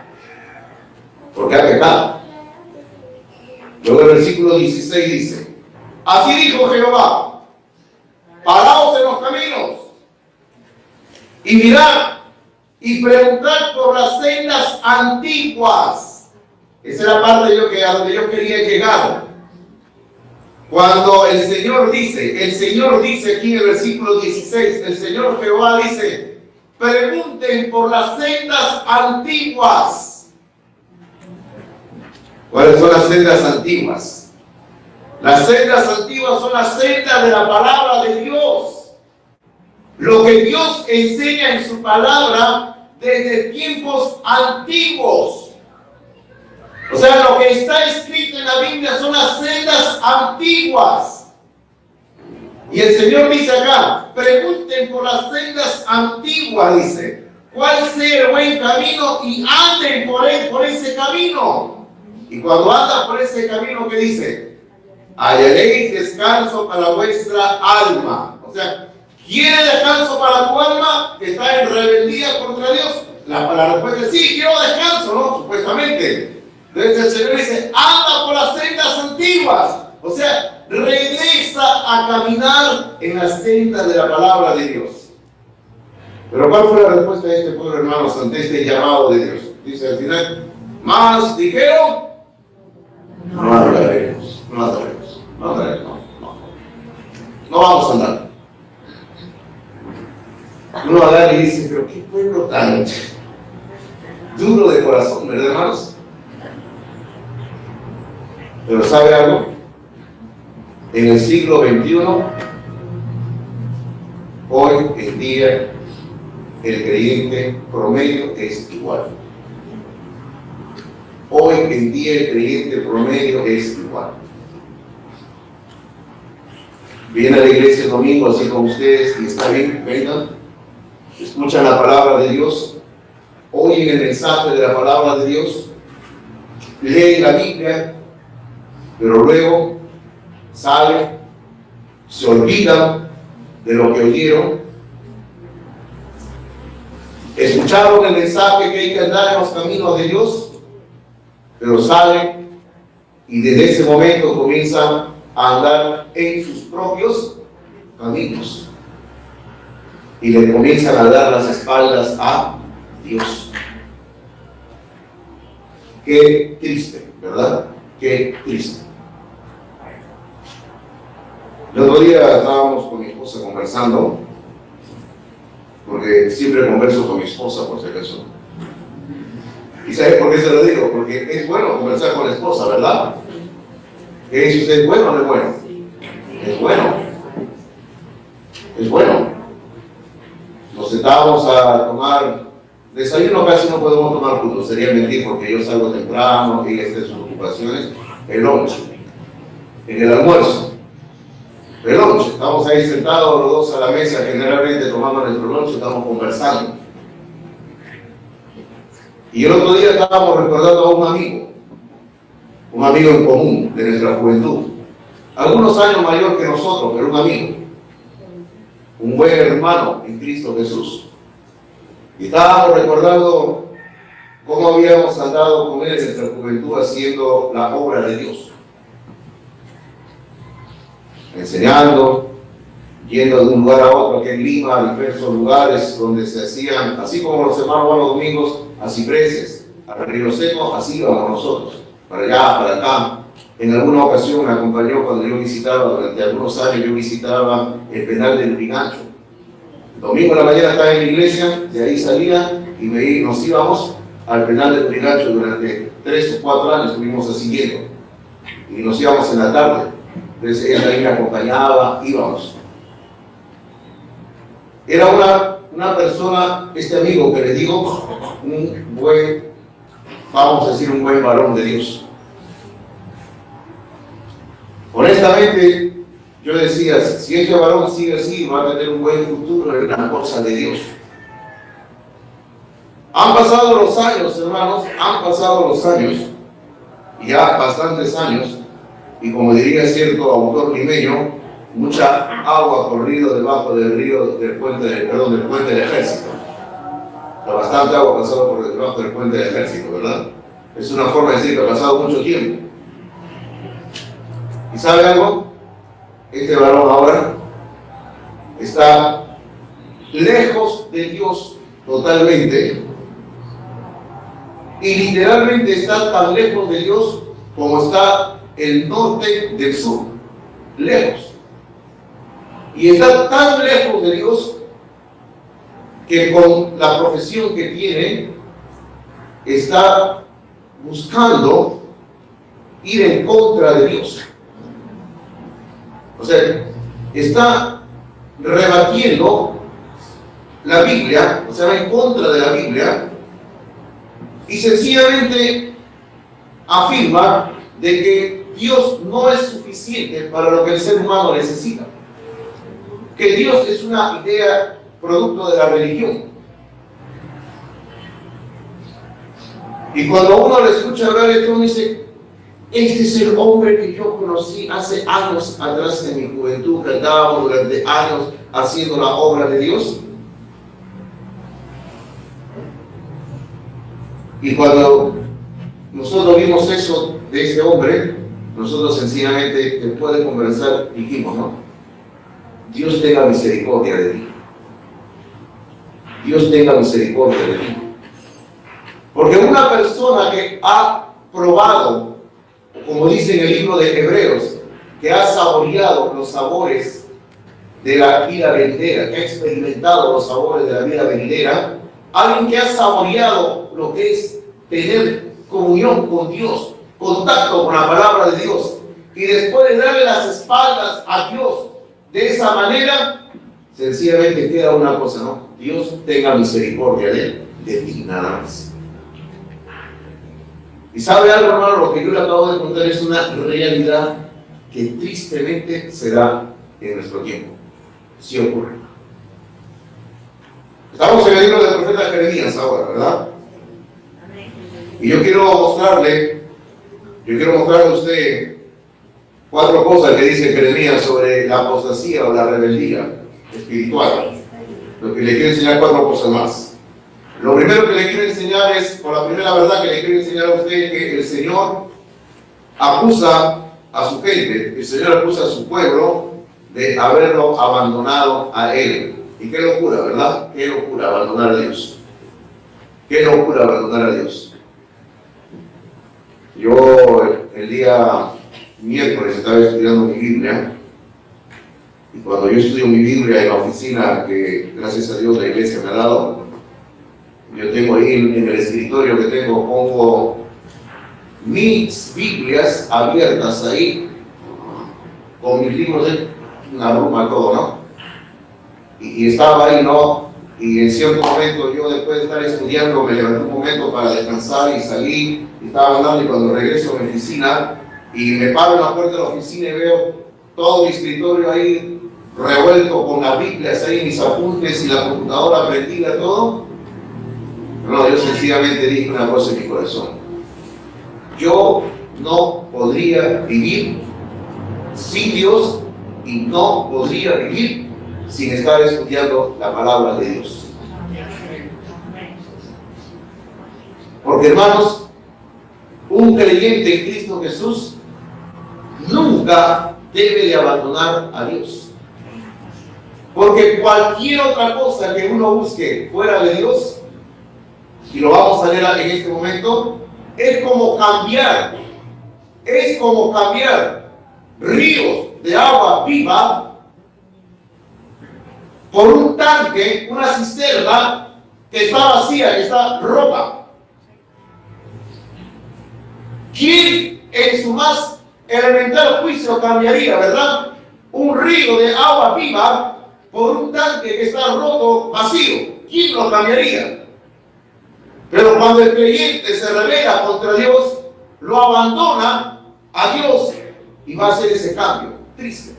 Porque ha pecado. Luego el versículo 16 dice: así dijo Jehová, paraos en los caminos y mirad y preguntad por las sendas antiguas. Esa es la parte a donde yo quería llegar. Cuando el Señor dice aquí en el versículo 16, el Señor Jehová dice: pregunten por las sendas antiguas. ¿Cuáles son las sendas antiguas? Las sendas antiguas son las sendas de la palabra de Dios. Lo que Dios enseña en su palabra desde tiempos antiguos. O sea, lo que está escrito en la Biblia son las sendas antiguas. Y el Señor dice acá: pregunten por las sendas antiguas, dice, cuál sea el buen camino y anden por ese camino. Y cuando andas por ese camino, ¿qué dice? Hallaréis descanso para vuestra alma. O sea, ¿quiere descanso para tu alma que está en rebeldía contra Dios? La respuesta es sí, quiero descanso, ¿no? Supuestamente. Entonces el Señor dice: anda por las sendas antiguas. O sea, regresa a caminar en las sendas de la palabra de Dios. Pero ¿cuál fue la respuesta de este pueblo, hermanos, ante este llamado de Dios? Dice al final: más dijeron, no hablaremos, no vamos a andar. Uno habla y dice: pero qué pueblo tan duro de corazón, ¿verdad, hermanos? Pero ¿sabe algo? En el siglo XXI, hoy en día, el creyente promedio es igual. Hoy en día el creyente promedio es igual. Viene a la iglesia el domingo así como ustedes y está bien, vengan, escuchan la palabra de Dios, oyen el mensaje de la palabra de Dios, leen la Biblia, pero luego salen, se olvidan de lo que oyeron, escucharon el mensaje que hay que andar en los caminos de Dios, pero salen y desde ese momento comienzan a andar en sus propios caminos y le comienzan a dar las espaldas a Dios. Qué triste, ¿verdad? Qué triste. El otro día estábamos con mi esposa conversando, porque siempre converso con mi esposa por si acaso. ¿Y sabe por qué se lo digo? Porque es bueno conversar con la esposa, ¿verdad? ¿Qué dice usted? ¿Es bueno o no es bueno? Es bueno. Es bueno. Nos sentábamos a tomar desayuno, casi no podemos tomar juntos, sería mentir porque yo salgo temprano y estas sus ocupaciones. El lunch, en el almuerzo. El lunch, estamos ahí sentados los dos a la mesa, generalmente tomando nuestro lunch, estamos conversando. Y el otro día estábamos recordando a un amigo en común de nuestra juventud, algunos años mayor que nosotros, pero un amigo, un buen hermano en Cristo Jesús. Y estábamos recordando cómo habíamos andado con él en nuestra juventud haciendo la obra de Dios, enseñando, yendo de un lugar a otro, aquí en Lima, a diversos lugares donde se hacían, así como los hermanos van los domingos a Cipreses, a Río Seco, así íbamos nosotros, para allá, para acá. En alguna ocasión me acompañó cuando yo visitaba, durante algunos años yo visitaba el penal del Pinacho. El domingo en la mañana estaba en la iglesia, de ahí salía y nos íbamos al penal del Pinacho. Durante 3 o 4 años estuvimos así yendo y nos íbamos en la tarde. Entonces él ahí me acompañaba, íbamos. Era una persona, este amigo que les digo, un buen vamos a decir, un buen varón de Dios. Honestamente, yo decía, si este varón sigue así, va a tener un buen futuro en las cosas de Dios. Han pasado los años, hermanos, han pasado los años, ya bastantes años, y como diría cierto autor limeño, mucha agua ha corrido debajo del río, del puente del ejército. O sea, bastante agua ha pasado por debajo del puente del ejército, ¿verdad? Es una forma de decir que ha pasado mucho tiempo. ¿Y sabe algo? Este varón ahora está lejos de Dios totalmente, y literalmente está tan lejos de Dios como está el norte del sur, lejos. Y está tan lejos de Dios que con la profesión que tiene está buscando ir en contra de Dios. O sea, está rebatiendo la Biblia, o sea, va en contra de la Biblia, y sencillamente afirma de que Dios no es suficiente para lo que el ser humano necesita. Que Dios es una idea producto de la religión. Y cuando uno le escucha hablar esto, uno dice, este es el hombre que yo conocí hace años atrás en mi juventud, que andábamos durante años haciendo la obra de Dios. Y cuando nosotros vimos eso de este hombre, nosotros sencillamente, después de conversar, dijimos, no, Dios tenga misericordia de ti. Dios tenga misericordia de ti. Porque una persona que ha probado, como dice en el libro de Hebreos, que ha saboreado los sabores de la vida venidera, que ha experimentado los sabores de la vida venidera, alguien que ha saboreado lo que es tener comunión con Dios, contacto con la palabra de Dios, y después de darle las espaldas a Dios de esa manera, sencillamente queda una cosa, ¿no? Dios tenga misericordia de ti, nada más. Y sabe algo, hermano, lo que yo le acabo de contar es una realidad que tristemente se da en nuestro tiempo. Sí ocurre. Estamos en el libro del profeta Jeremías ahora, ¿verdad? Y yo quiero mostrarle a usted 4 cosas que dice Jeremías sobre la apostasía o la rebeldía espiritual. Lo que le quiero enseñar 4 cosas más. Lo primero que le quiero enseñar es, por la primera verdad que le quiero enseñar a usted, que el Señor acusa a su gente, el Señor acusa a su pueblo de haberlo abandonado a Él. Y qué locura, ¿verdad? Qué locura abandonar a Dios. Qué locura abandonar a Dios. Yo el día miércoles estaba estudiando mi Biblia, y cuando yo estudio mi Biblia en la oficina que gracias a Dios la iglesia me ha dado, yo tengo ahí en el escritorio que tengo, pongo mis Biblias abiertas ahí, con mis libros de una ruma, todo, ¿no? Y estaba ahí, ¿no? Y en cierto momento yo, después de estar estudiando, me levanté un momento para descansar y salí, y estaba andando, y cuando regreso a mi oficina y me paro en la puerta de la oficina y veo todo mi escritorio ahí revuelto con las Biblias ahí, mis apuntes y la computadora prendida, todo. No, yo sencillamente dije una cosa en mi corazón. Yo no podría vivir sin Dios, y no podría vivir sin estar estudiando la palabra de Dios. Porque, hermanos, un creyente en Cristo Jesús nunca debe de abandonar a Dios. Porque cualquier otra cosa que uno busque fuera de Dios, y lo vamos a leer en este momento, es como cambiar ríos de agua viva por un tanque, una cisterna que está vacía, que está rota. ¿Quién en su más elemental juicio cambiaría, verdad? Un río de agua viva por un tanque que está roto, vacío. ¿Quién lo cambiaría? Pero cuando el creyente se rebela contra Dios, lo abandona a Dios y va a hacer ese cambio. Triste.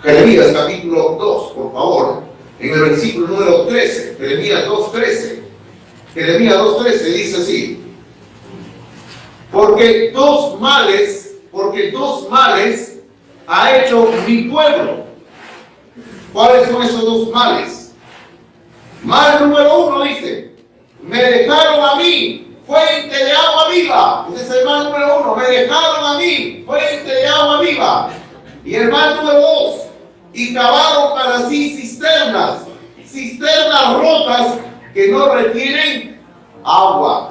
Jeremías capítulo 2, por favor, en el versículo número 13, Jeremías 2:13. Jeremías 2:13 dice así: porque dos males ha hecho mi pueblo. ¿Cuáles son esos dos males? Mal número 1 dice: me dejaron a mí fuente de agua viva. Ese es el mal número 1. Me dejaron a mí fuente de agua viva. Y el mal número 2: y cavaron para sí cisternas rotas que no retienen agua.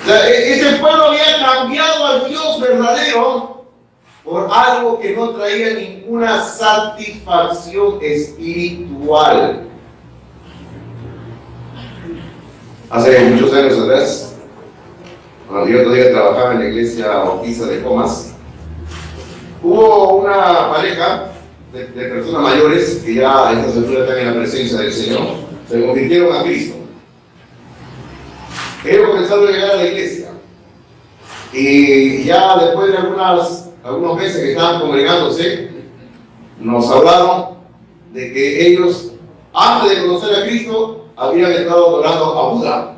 O sea, ese pueblo había cambiado al Dios verdadero por algo que no traía ninguna satisfacción espiritual. Hace muchos años atrás, cuando yo todavía trabajaba en la iglesia bautista de Comas, hubo una pareja de personas mayores que ya a estas alturas están en la presencia del Señor, se convirtieron a Cristo. Ellos comenzaron a llegar a la iglesia y ya después de algunos meses que estaban congregándose, nos hablaron de que ellos, antes de conocer a Cristo, habían estado adorando a Buda.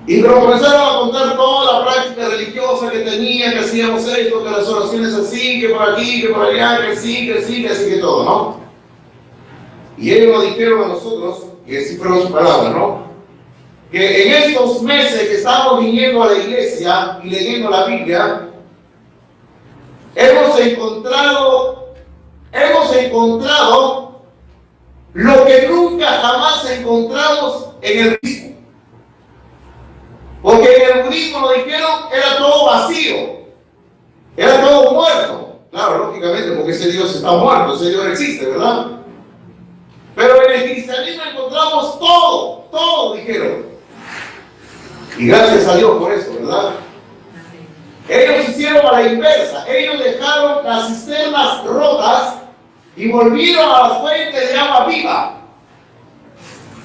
Y nos comenzaron a contar toda la práctica religiosa que tenía, que hacíamos esto, que las oraciones así, que por aquí, que por allá, que sí, que todo, ¿no? Y ellos nos dijeron a nosotros, y así fueron sus palabras, ¿no? Que en estos meses que estamos viniendo a la iglesia y leyendo la Biblia, hemos encontrado lo que nunca jamás encontramos en el budismo. Porque en el budismo nos dijeron era todo vacío, era todo muerto. Claro, lógicamente, porque ese Dios está muerto, ese Dios no existe, ¿verdad? Pero en el cristianismo encontramos todo, dijeron. Y gracias a Dios por eso, ¿verdad? Ellos hicieron a la inversa. Ellos dejaron las cisternas rotas y volvieron a las fuentes de agua viva.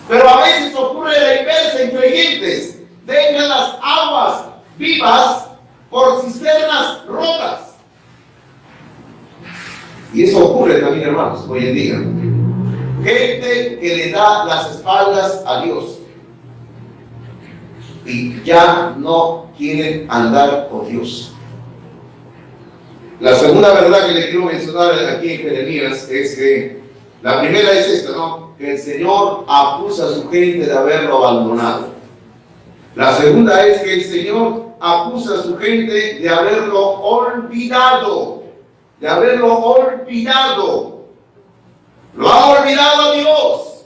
Pero a veces ocurre la inversa en creyentes. Dejan las aguas vivas por cisternas rotas. Y eso ocurre también, hermanos, hoy en día. Gente que le da las espaldas a Dios y ya no quieren andar con Dios. La segunda verdad que le quiero mencionar aquí en Jeremías es que la primera es esta, ¿no? Que el Señor acusa a su gente de haberlo abandonado. La segunda es que el Señor acusa a su gente de haberlo olvidado. De haberlo olvidado. Lo han olvidado a Dios.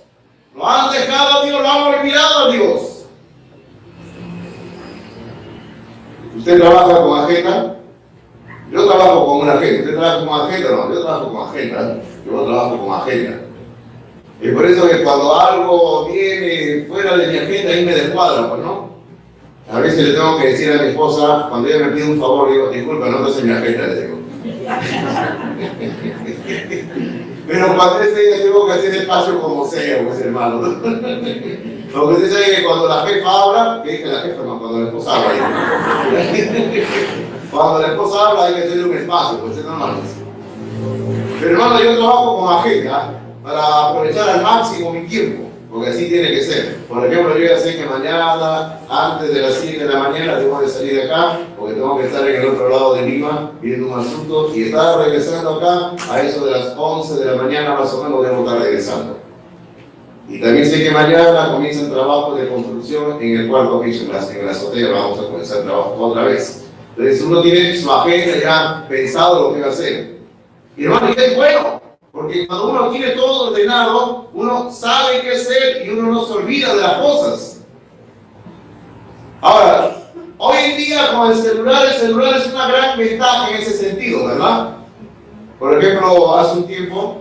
Lo han dejado a Dios, lo han olvidado a Dios. ¿Usted trabaja con agenda? Yo trabajo con una agenda. ¿Usted trabaja con agenda? No, yo trabajo con agenda. Yo trabajo con agenda. Y por eso que cuando algo viene fuera de mi agenda, ahí me descuadra, pues, ¿no? A veces le tengo que decir a mi esposa, cuando ella me pide un favor, digo, disculpa, no te en mi agenda, le digo. Pero cuando es ella, tengo que hacer espacio como sea, pues, hermano. Lo que usted sabe que cuando la jefa habla, que dije la jefa, no, cuando la esposa habla. Cuando la esposa habla, hay que hacerle un espacio, pues es normal. Pero hermano, yo trabajo con agenda para aprovechar al máximo mi tiempo. Porque así tiene que ser. Por ejemplo, yo ya sé que mañana, antes de las 7 de la mañana, tengo que salir de acá, porque tengo que estar en el otro lado de Lima, viendo un asunto, y estar regresando acá, a eso de las 11 de la mañana, más o menos, debo estar regresando. Y también sé que mañana comienza el trabajo de construcción en el cuarto piso, en la azotea, vamos a comenzar el trabajo otra vez. Entonces uno tiene su agenda ya pensado lo que va a hacer. Y hermano, y es bueno. Porque cuando uno tiene todo ordenado, uno sabe qué hacer y uno no se olvida de las cosas. Ahora, hoy en día con el celular es una gran ventaja en ese sentido, ¿verdad? Por ejemplo, hace un tiempo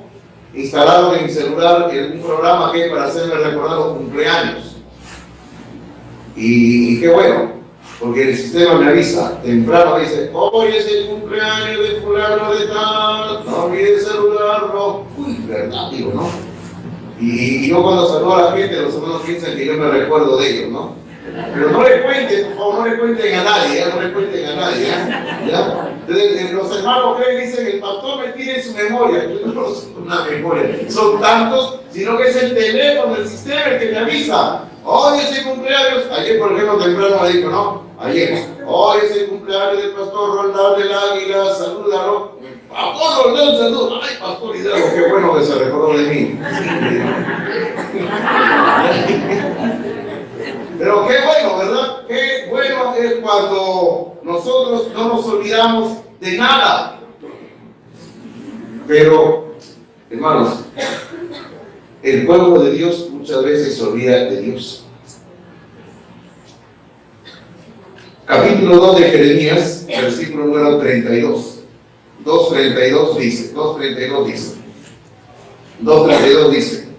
instalaron en mi celular un programa que es para hacerme recordar los cumpleaños. Y qué bueno, porque el sistema me avisa, temprano dice, hoy es el cumpleaños de fulano de tal, no olvides saludarlo. Uy, verdad, digo, ¿no? Y yo cuando saludo a la gente, los hermanos piensan que yo me recuerdo de ellos, ¿no? Pero no le cuenten, por favor, no le cuenten a nadie, ¿ya? No le cuenten a nadie, ¿ya? Entonces, los hermanos creen que dicen, el pastor me tiene en su memoria. Yo no soy una memoria, son tantos, sino que es el teléfono, el sistema el que me avisa. Hoy es el cumpleaños. Ayer, por ejemplo, temprano me dijo, ¿no? Ayer, hoy es el cumpleaños del pastor Roldán del Águila, salúdalo. Pastor Roldán, saludo. Ay, pastor Hidalgo, qué bueno que se recordó de mí. Pero qué bueno, ¿verdad? Qué bueno es cuando nosotros no nos olvidamos de nada. Pero, hermanos, el pueblo de Dios muchas veces se olvida de Dios. Capítulo 2 de Jeremías, versículo número 32. 2.32 dice, 2.32 dice, 2.32 dice,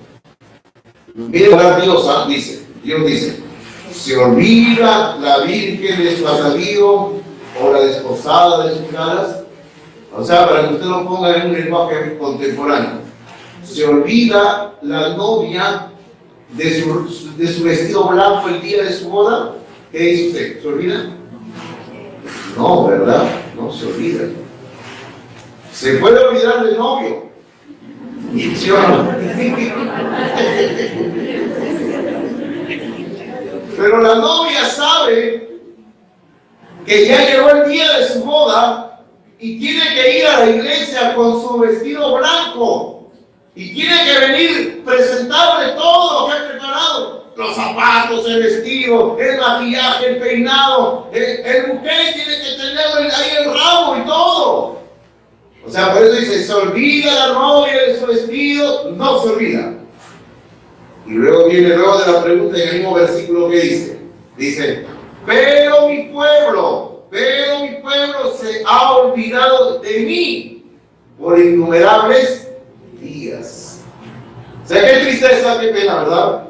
miren la diosa, dice, Dios dice, se olvida la virgen de su atavío o la desposada de sus caras. O sea, para que usted lo ponga en un lenguaje contemporáneo, se olvida la novia de su vestido blanco el día de su boda. ¿Qué dice usted? ¿Se olvida? No, ¿verdad? No se olvida. Se puede olvidar del novio. ¿Sí o no? Pero la novia sabe que ya llegó el día de su boda y tiene que ir a la iglesia con su vestido blanco y tiene que venir presentable todo lo que ha preparado. Los zapatos, el vestido, el maquillaje, el peinado, el buqué tiene que tener ahí el ramo y todo. O sea, por eso dice, se olvida la novia de su vestido, no se olvida. Y luego viene luego de la pregunta en el mismo versículo que dice, pero mi pueblo se ha olvidado de mí por innumerables días. O sea, qué tristeza, qué pena, ¿verdad?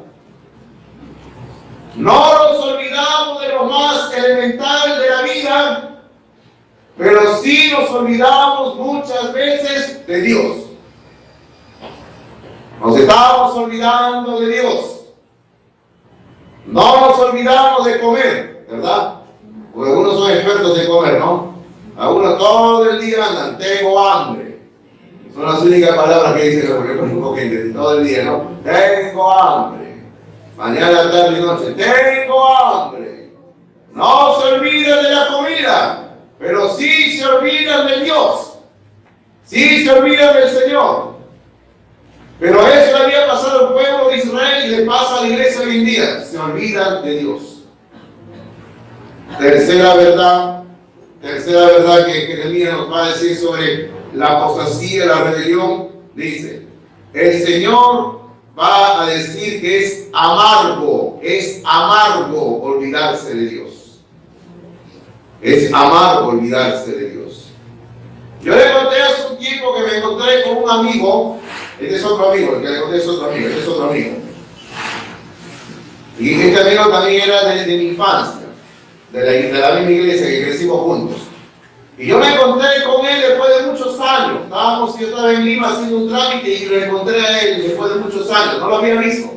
No nos olvidamos de lo más elemental de la vida, pero sí nos olvidamos muchas veces de Dios. Nos estamos olvidando de Dios. No nos olvidamos de comer, ¿verdad? Porque algunos son expertos en comer, ¿no? Algunos todo el día andan, tengo hambre. Son las únicas palabras que dicen los todo el día, ¿no? Tengo hambre. Mañana, tarde y noche, tengo hambre. No se olviden de la comida, pero sí se olvidan de Dios. Sí se olvidan del Señor. Pero eso le había pasado al pueblo de Israel y le pasa a la iglesia hoy en día. Se olvidan de Dios. Tercera verdad que Jeremías nos va a decir sobre la apostasía, la rebelión. Dice, el Señor va a decir que es amargo olvidarse de Dios. Es amargo olvidarse de Dios. Yo le conté hace un tiempo que me encontré con un amigo. Este es otro amigo, el que le conté es otro amigo, este es otro amigo. Y este amigo también era de mi infancia, de la misma iglesia que crecimos juntos. Y yo me encontré con él después de muchos años. Yo estaba en Lima haciendo un trámite y lo encontré a él después de muchos años, no lo había visto.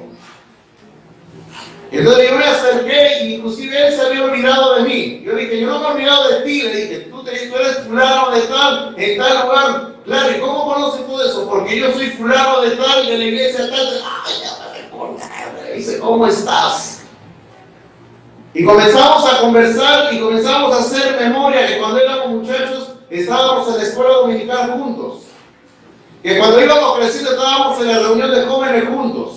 Entonces yo me acerqué y inclusive él se había olvidado de mí. Yo dije, yo no me he olvidado de ti. Le dije, tú eres fulano de tal, en tal lugar. Claro, ¿y cómo conoces todo eso? Porque yo soy fulano de tal, de la iglesia tal. Ay, ya me recordé. Me dice, ¿cómo estás? Y comenzamos a conversar y comenzamos a hacer memoria que cuando éramos muchachos estábamos en la escuela dominical juntos. Que cuando íbamos creciendo estábamos en la reunión de jóvenes juntos.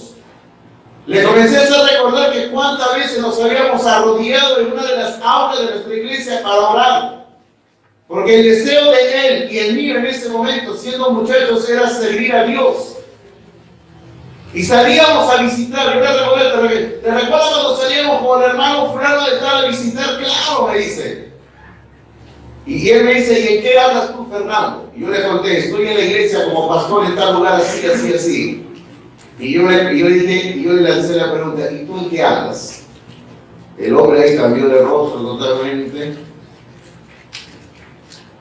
Le comencé a hacer recordar que cuántas veces nos habíamos arrodillado en una de las aulas de nuestra iglesia para orar. Porque el deseo de él y el mío en ese momento, siendo muchachos, era servir a Dios. Y salíamos a visitar. Yo ¿te recuerdas cuando salíamos con el hermano fulano de tal a visitar? Claro, me dice. Y él me dice, ¿y en qué andas tú, Fernando? Y yo le conté, estoy en la iglesia como pastor en tal lugar, así, así, así. Y yo le lancé la pregunta, ¿y tú en qué andas? El hombre ahí cambió de rostro totalmente.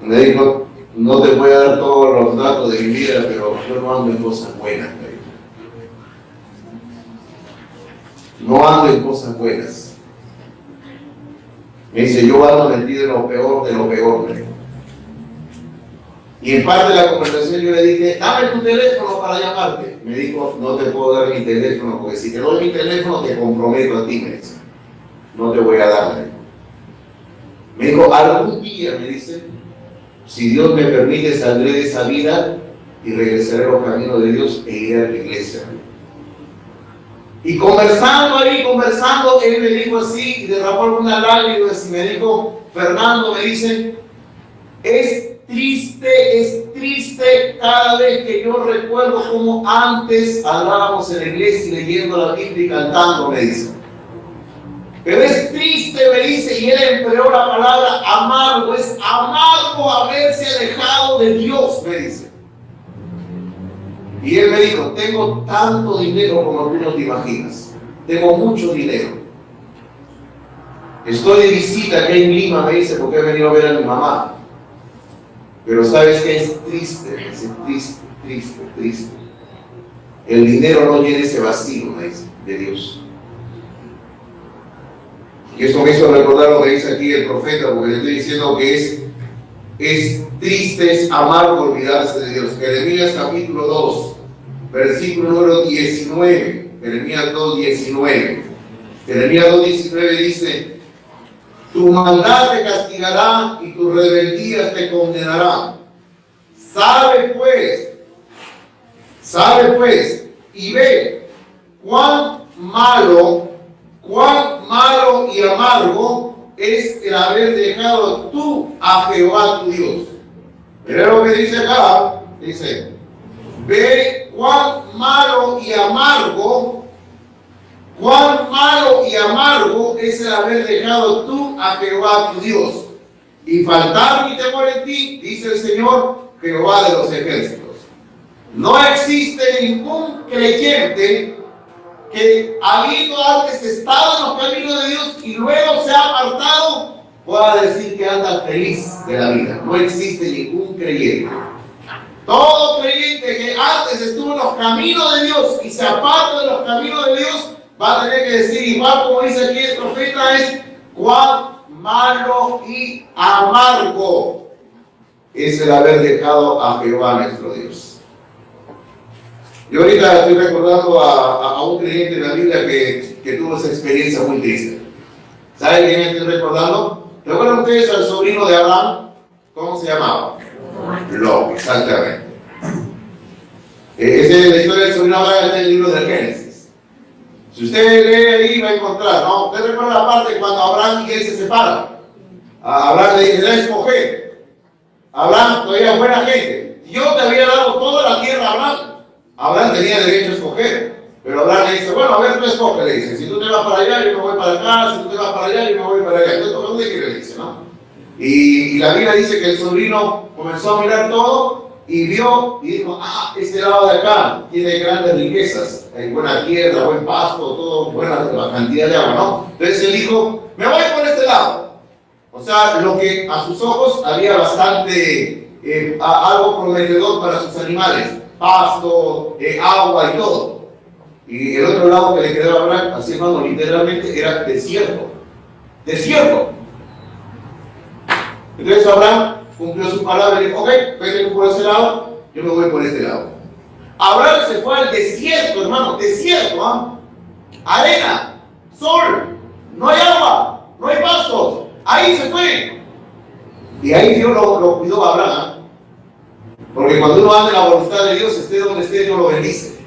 Me dijo, no te voy a dar todos los datos de mi vida, pero yo no ando en cosas buenas. no ando en cosas buenas. Me dice, yo ando metido en lo peor de lo peor. Me dijo. Y en parte de la conversación yo le dije, dame tu teléfono para llamarte. Me dijo, no te puedo dar mi teléfono, porque si te doy mi teléfono te comprometo a ti, me dice. No te voy a dar. Me dijo, algún día, me dice, si Dios me permite, saldré de esa vida y regresaré a los caminos de Dios e iré a la iglesia. Y conversando, él me dijo así, y derramó algunas lágrimas y me dijo, Fernando, me dice, es triste cada vez que yo recuerdo cómo antes hablábamos en la iglesia leyendo la Biblia y cantando, me dice. Pero es triste, me dice, y él empleó la palabra amargo, es amargo haberse alejado de Dios, me dice. Y él me dijo, tengo tanto dinero como tú no te imaginas, tengo mucho dinero. Estoy de visita aquí en Lima, me dice, porque he venido a ver a mi mamá. Pero sabes que es triste, me dice, triste. El dinero no llena ese vacío, me dice, de Dios. Y esto me hizo recordar lo que dice aquí el profeta, porque le estoy diciendo que es triste, es amargo olvidarse de Dios. Jeremías capítulo 2, versículo número 19. Jeremías 2:19. Jeremías 2:19 dice, tu maldad te castigará y tus rebeldías te condenarán. Sabe pues, y ve cuán malo y amargo es el haber dejado tú a Jehová tu Dios. Mira lo que dice acá, dice, ve cuán malo y amargo es el haber dejado tú a Jehová tu Dios, y faltar mi temor en ti, dice el Señor, Jehová de los ejércitos. No existe ningún creyente que habiendo antes estado en los caminos de Dios y luego se ha apartado, pueda decir que anda feliz de la vida. No existe ningún creyente. Todo creyente que antes estuvo en los caminos de Dios y se aparta de los caminos de Dios, va a tener que decir, igual como dice aquí el profeta, es cuán malo y amargo es el haber dejado a Jehová nuestro Dios. Yo ahorita estoy recordando a un creyente de la Biblia que tuvo esa experiencia muy triste. ¿Saben quién estoy recordando? ¿Recuerdan ustedes al sobrino de Abraham? ¿Cómo se llamaba? Lot, exactamente. Esa es la historia del sobrino de Abraham en el libro de Génesis. Si usted lee ahí va a encontrar, ¿no? Usted recuerda la parte cuando Abraham y él se separan. A Abraham le dice, escoger. Abraham todavía es buena gente. Dios te había dado toda la tierra a Abraham. Abraham tenía derecho a escoger, pero Abraham le dice, bueno, a ver, tú escoge, le dice, si tú te vas para allá, yo me voy para acá, si tú te vas para allá, yo me voy para allá. Entonces, ¿dónde quiere? Le dice, ¿no? Y la Biblia dice que el sobrino comenzó a mirar todo y vio y dijo, este lado de acá tiene grandes riquezas, hay buena tierra, buen pasto, todo, buena cantidad de agua, ¿no? Entonces él dijo, me voy por este lado. O sea, lo que a sus ojos había bastante, algo prometedor para sus animales. Pasto, agua y todo. Y el otro lado que le quedaba a Abraham, así hermano, literalmente era desierto. Entonces Abraham cumplió su palabra y dijo, ok, vete tú por ese lado, yo me voy por este lado. Abraham se fue al desierto, hermano, desierto, arena, sol, no hay agua, no hay pasto, ahí se fue. Y ahí Dios lo cuidó a Abraham. Porque cuando uno anda en la voluntad de Dios, esté donde esté, Dios lo bendice.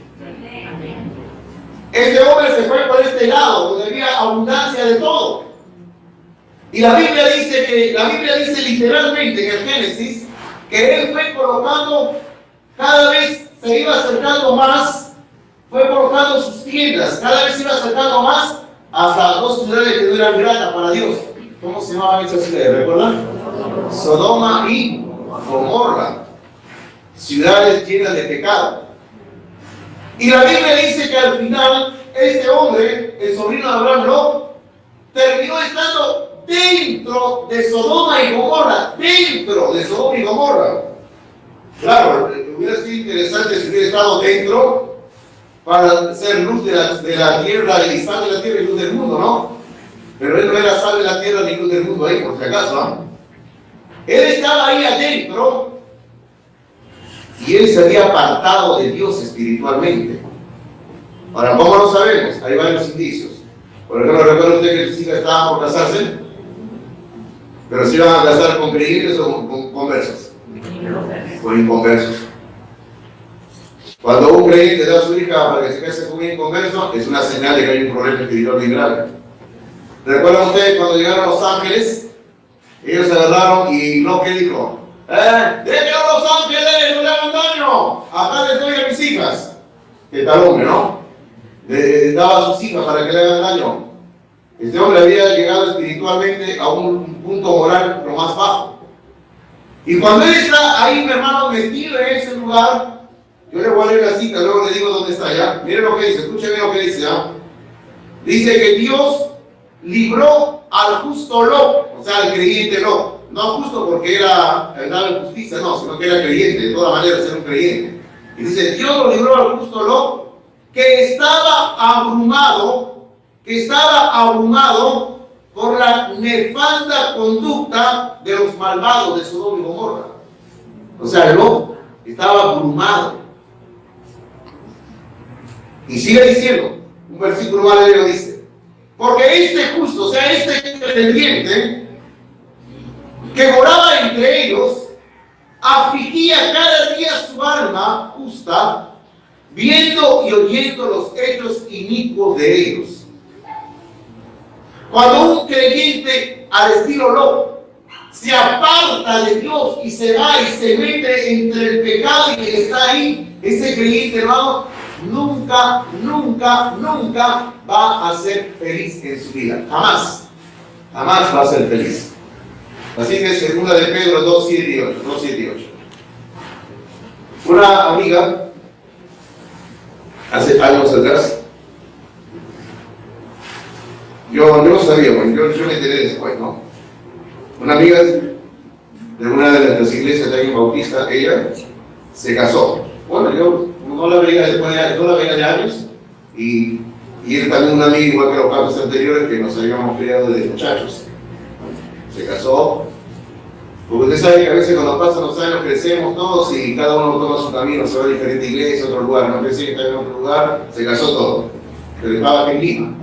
Este hombre se fue por este lado, donde había abundancia de todo. Y la Biblia dice literalmente en el Génesis, que él fue colocando, cada vez se iba acercando más, fue colocando sus tiendas, cada vez se iba acercando más hasta dos ciudades que no eran gratas para Dios. ¿Cómo se llamaban esas ciudades? ¿Recuerdan? Sodoma y Gomorra. Ciudades llenas de pecado. Y la Biblia dice que al final este hombre, el sobrino de Abraham, Lot, terminó estando dentro de Sodoma y Gomorra. Claro, hubiera sido interesante si hubiera estado dentro para ser luz de la tierra y sal de la tierra y luz del mundo, ¿no? Pero él no era sal de la tierra ni luz del mundo ahí, por si acaso, ¿no? Él estaba ahí adentro y él se había apartado de Dios espiritualmente. Ahora, ¿cómo lo sabemos? Hay varios indicios. Por ejemplo, ¿recuerda usted que sus hijas estaban por casarse? Pero se iban a casar con creyentes o con conversos. Con inconversos. Cuando un creyente da a su hija para que se case con un inconverso, es una señal de que hay un problema espiritual muy grave. ¿Recuerdan ustedes cuando llegaron los ángeles? Ellos se agarraron y lo que dijo: ¡déjenme a los ángeles, no le hagan daño! Acá les doy a mis hijas. Que tal hombre, ¿no? Le daba a sus hijas para que le hagan daño. Este hombre había llegado espiritualmente a un punto moral lo más bajo. Y cuando él está ahí, mi hermano, metido en ese lugar, yo le voy a leer la cita, luego le digo dónde está ya. Miren lo que dice, escuchen bien lo que dice, ¿ah? Dice que Dios libró al justo Lot, o sea, al creyente Lot. No justo porque andaba en justicia, no, sino que era creyente, de todas maneras era un creyente. Y dice, Dios lo libró al justo Lot, que estaba abrumado por la nefanda conducta de los malvados de Sodoma y Gomorra. O sea, Lot estaba abrumado. Y sigue diciendo, un versículo más adelante dice, porque este justo, o sea, este creyente que moraba entre ellos, afligía cada día su alma justa, viendo y oyendo los hechos inicuos de ellos. Cuando un creyente al estilo Lot se aparta de Dios y se va y se mete entre el pecado y el está ahí, ese creyente, hermano, nunca va a ser feliz en su vida. Jamás va a ser feliz. Así que segunda de Pedro 2, 7 y 8. Una amiga, hace años atrás, yo no sabía, bueno, yo me enteré después, ¿no? Una amiga de una de nuestras iglesias de aquí Bautista, ella se casó. Bueno, yo no la veía de años, y él también un amigo, igual que los casos anteriores, que nos habíamos criado desde muchachos. Se casó, porque usted sabe que a veces cuando pasan los años crecemos todos y cada uno toma su camino, se va a diferente iglesia, otro lugar, no crecí, está en otro lugar, se casó todo, pero estaba aquí en Lima.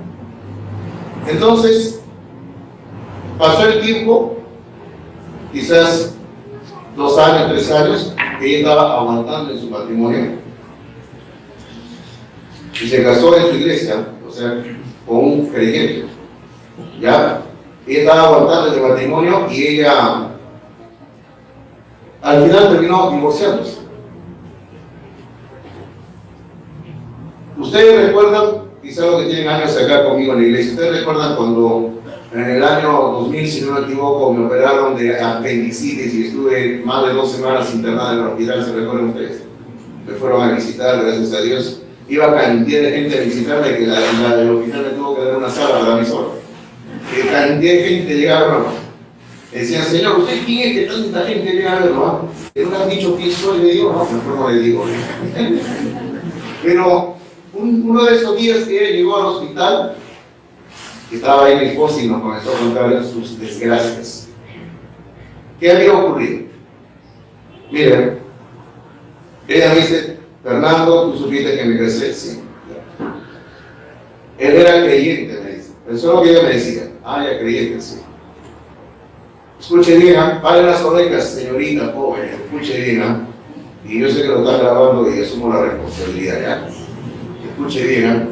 Entonces, pasó el tiempo, quizás 2 años, 3 años, que ella estaba aguantando en su matrimonio y se casó en su iglesia, o sea, con un creyente. ¿Ya? Ella estaba aguantando en el matrimonio y ella al final terminó divorciándose. Ustedes recuerdan, quizás los que tienen años acá conmigo en la iglesia, ustedes recuerdan cuando en el año 2000, si no me equivoco, me operaron de apendicitis y estuve más de 2 semanas internado en el hospital, ¿se recuerdan ustedes? Me fueron a visitar, gracias a Dios. Iba cantidad de gente a visitarme que la del hospital me tuvo que dar una sala para mí solo. Que cantidad de gente llegaba, ¿no? Decían, Señor, ¿usted quién es que tanta gente viene a verlo? ¿No le han dicho quién soy? Le digo, no, mejor no le digo. Pero uno de esos días que ella llegó al hospital, estaba ahí mi esposa y nos comenzó a contar sus desgracias. ¿Qué había ocurrido? Miren, ella me dice, Fernando, ¿tú supiste que me casé? Sí. Él era creyente, me dice. Eso es lo que ella me decía. Ah, ya creyente, sí. Escuche bien, paren las orejas, señorita joven, escuche bien, y yo sé que lo están grabando y asumo la responsabilidad, ¿ya? Escuche bien,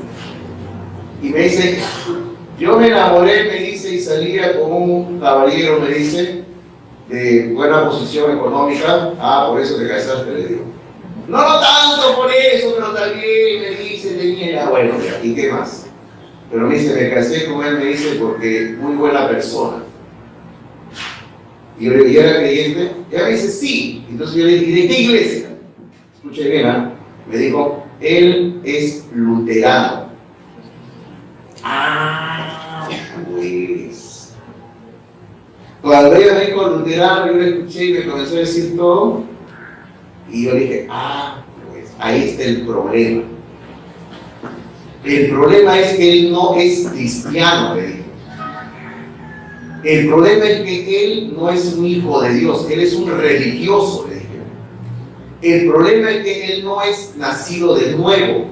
y me dice, yo me enamoré, me dice, y salía con un caballero, me dice, de buena posición económica. Ah, por eso te casaste, le digo. No tanto por eso, pero también me dice, tenía ya, bueno, ya, ¿y qué más? Pero me dice, me casé con él, me dice, porque muy buena persona. Y yo le dije, ¿era creyente? Y ella me dice, sí. Entonces yo le dije, ¿de qué iglesia? Escuche bien, me dijo, él es luterano. Ah, pues. Cuando ella me dijo luterano, yo le escuché y me comenzó a decir todo. Y yo le dije, ah, pues ahí está el problema. El problema es que él no es cristiano, le dijo. El problema es que él no es un hijo de Dios, él es un religioso, le dije. El problema es que él no es nacido de nuevo.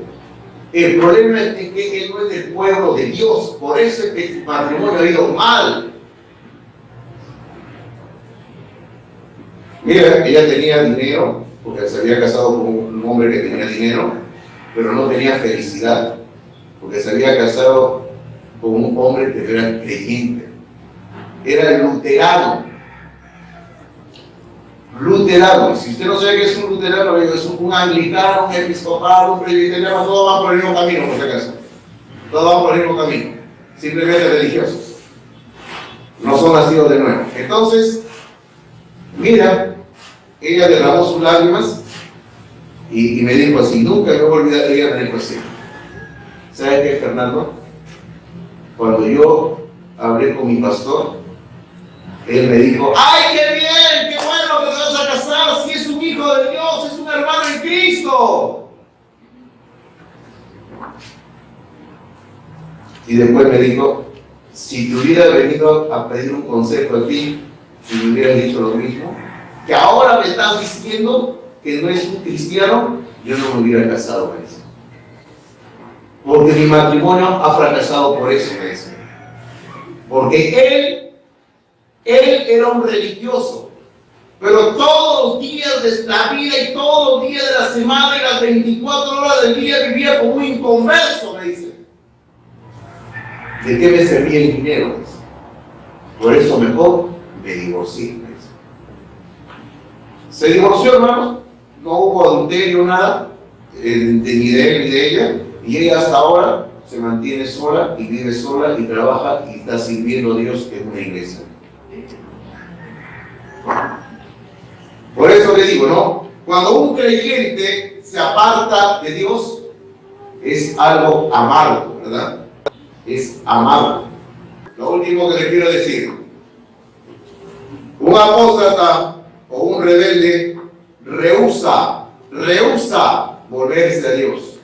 El problema es que él no es del pueblo de Dios. Por eso es que su matrimonio ha ido mal. Mira, ella tenía dinero, porque se había casado con un hombre que tenía dinero, pero no tenía felicidad, porque se había casado con un hombre que era creyente. Era luterano. Luterano. Si usted no sabe qué es un luterano, es un anglicano, un episcopal, un presbiteriano, todos van por el mismo camino, por si acaso. Todos van por el mismo camino. Simplemente religiosos. No son nacidos de nuevo. Entonces, mira, ella derramó sus lágrimas y me dijo así, nunca me voy a olvidar de ella, me dijo así. ¿Sabes qué, Fernando? Cuando yo hablé con mi pastor, él me dijo, ¡ay, qué bien! ¡Qué bueno que te vas a casar! Si es un hijo de Dios, es un hermano en Cristo. Y después me dijo, si te hubiera venido a pedir un consejo a ti y me hubieras dicho lo mismo, que ahora me estás diciendo que no es un cristiano, yo no me hubiera casado con eso. Porque mi matrimonio ha fracasado por eso, me dice. Porque él era un religioso, pero todos los días de la vida y todos los días de la semana y las 24 horas del día vivía como un inconverso, me dice. ¿De qué me servía el dinero? Me dice. Por eso mejor me divorcié, me dice. Se divorció, hermanos, no hubo adulterio, nada, ni de él ni de ella, y ella hasta ahora se mantiene sola y vive sola y trabaja y está sirviendo a Dios en una iglesia. Por eso le digo, ¿no? Cuando un creyente se aparta de Dios, es algo amargo, ¿verdad? Es amargo. Lo último que le quiero decir, un apóstata o un rebelde rehúsa volverse a Dios.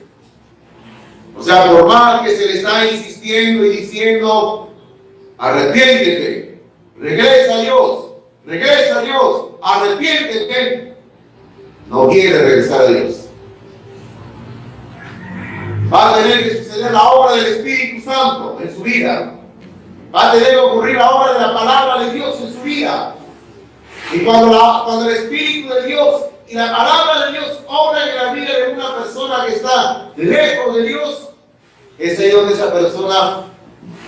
O sea, por más que se le está insistiendo y diciendo, arrepiéntete, regresa a Dios, arrepiéntete, no quiere regresar a Dios. Va a tener que suceder la obra del Espíritu Santo en su vida. Va a tener que ocurrir la obra de la palabra de Dios en su vida. Y cuando el Espíritu de Dios y la palabra de Dios obra en la vida de una persona que está lejos de Dios, es ahí donde esa persona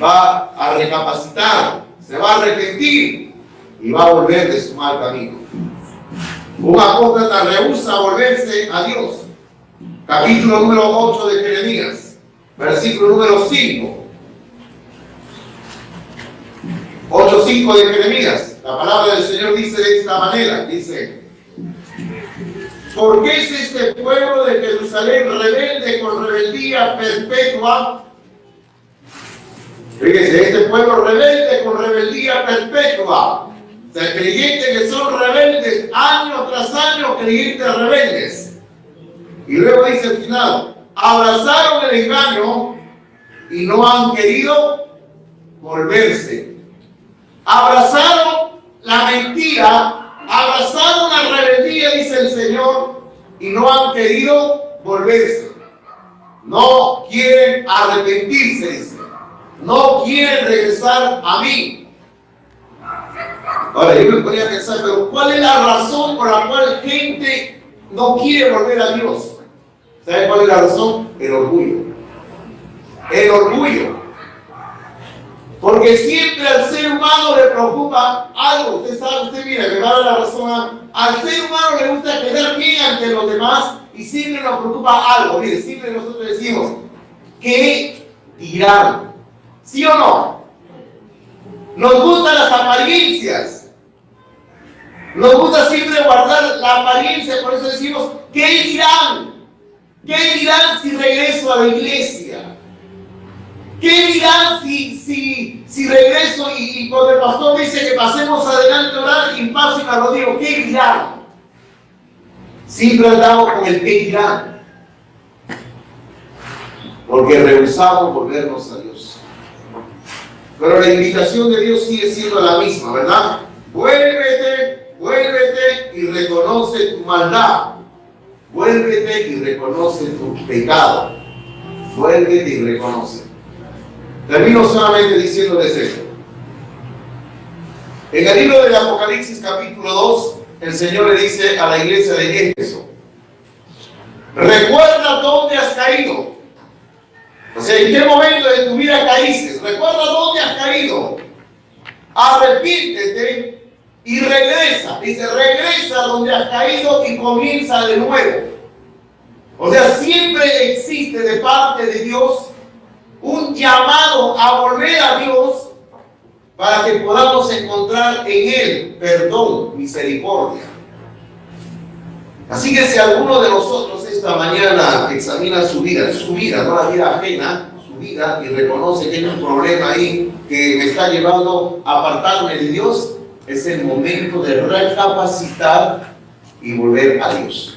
va a recapacitar, se va a arrepentir y va a volver de su mal camino. Un apóstata rehúsa volverse a Dios. Capítulo número 8 de Jeremías, versículo número 5. 8:5 de Jeremías. La palabra del Señor dice de esta manera, dice: ¿por qué es este pueblo de Jerusalén rebelde con rebeldía perpetua? Fíjense, este pueblo rebelde con rebeldía perpetua. O sea, creyentes que son rebeldes año tras año, creyentes rebeldes. Y luego dice al final: abrazaron el engaño y no han querido volverse. Abrazaron la mentira, abrazaron la rebeldía, dice el Señor, y no han querido volverse. No quieren arrepentirse, dice. No quieren regresar a mí. Ahora, yo me ponía a pensar, pero ¿cuál es la razón por la cual gente no quiere volver a Dios? ¿Sabe cuál es la razón? El orgullo. El orgullo. Porque siempre al ser humano le preocupa algo. Usted sabe, usted mira, me va a dar la razón. Al ser humano le gusta quedar bien ante los demás y siempre nos preocupa algo. Mire, siempre nosotros decimos, ¿qué dirán? ¿Sí o no? Nos gustan las apariencias. Nos gusta siempre guardar la apariencia, por eso decimos, ¿qué dirán? ¿Qué dirán si regreso a la iglesia? ¿Qué dirán si regreso y cuando el pastor dice que pasemos adelante a orar y paso y me arrodillo? ¿Qué dirán? Siempre andamos con el qué dirán. porque rehusamos volvernos a Dios. Pero la invitación de Dios sigue siendo la misma, ¿verdad? Vuélvete, vuélvete y reconoce tu maldad. Vuélvete y reconoce tu pecado. Vuélvete y reconoce. Termino solamente diciéndoles esto. En el libro del Apocalipsis capítulo 2, el Señor le dice a la iglesia de Éfeso: recuerda dónde has caído. O sea, ¿en qué momento de tu vida caíste? Recuerda dónde has caído. Arrepíntete y regresa. Dice, regresa donde has caído y comienza de nuevo. O sea, siempre existe de parte de Dios un llamado a volver a Dios para que podamos encontrar en Él perdón, misericordia. Así que si alguno de nosotros esta mañana examina su vida, no la vida ajena, su vida, y reconoce que hay un problema ahí que me está llevando a apartarme de Dios, es el momento de recapacitar y volver a Dios.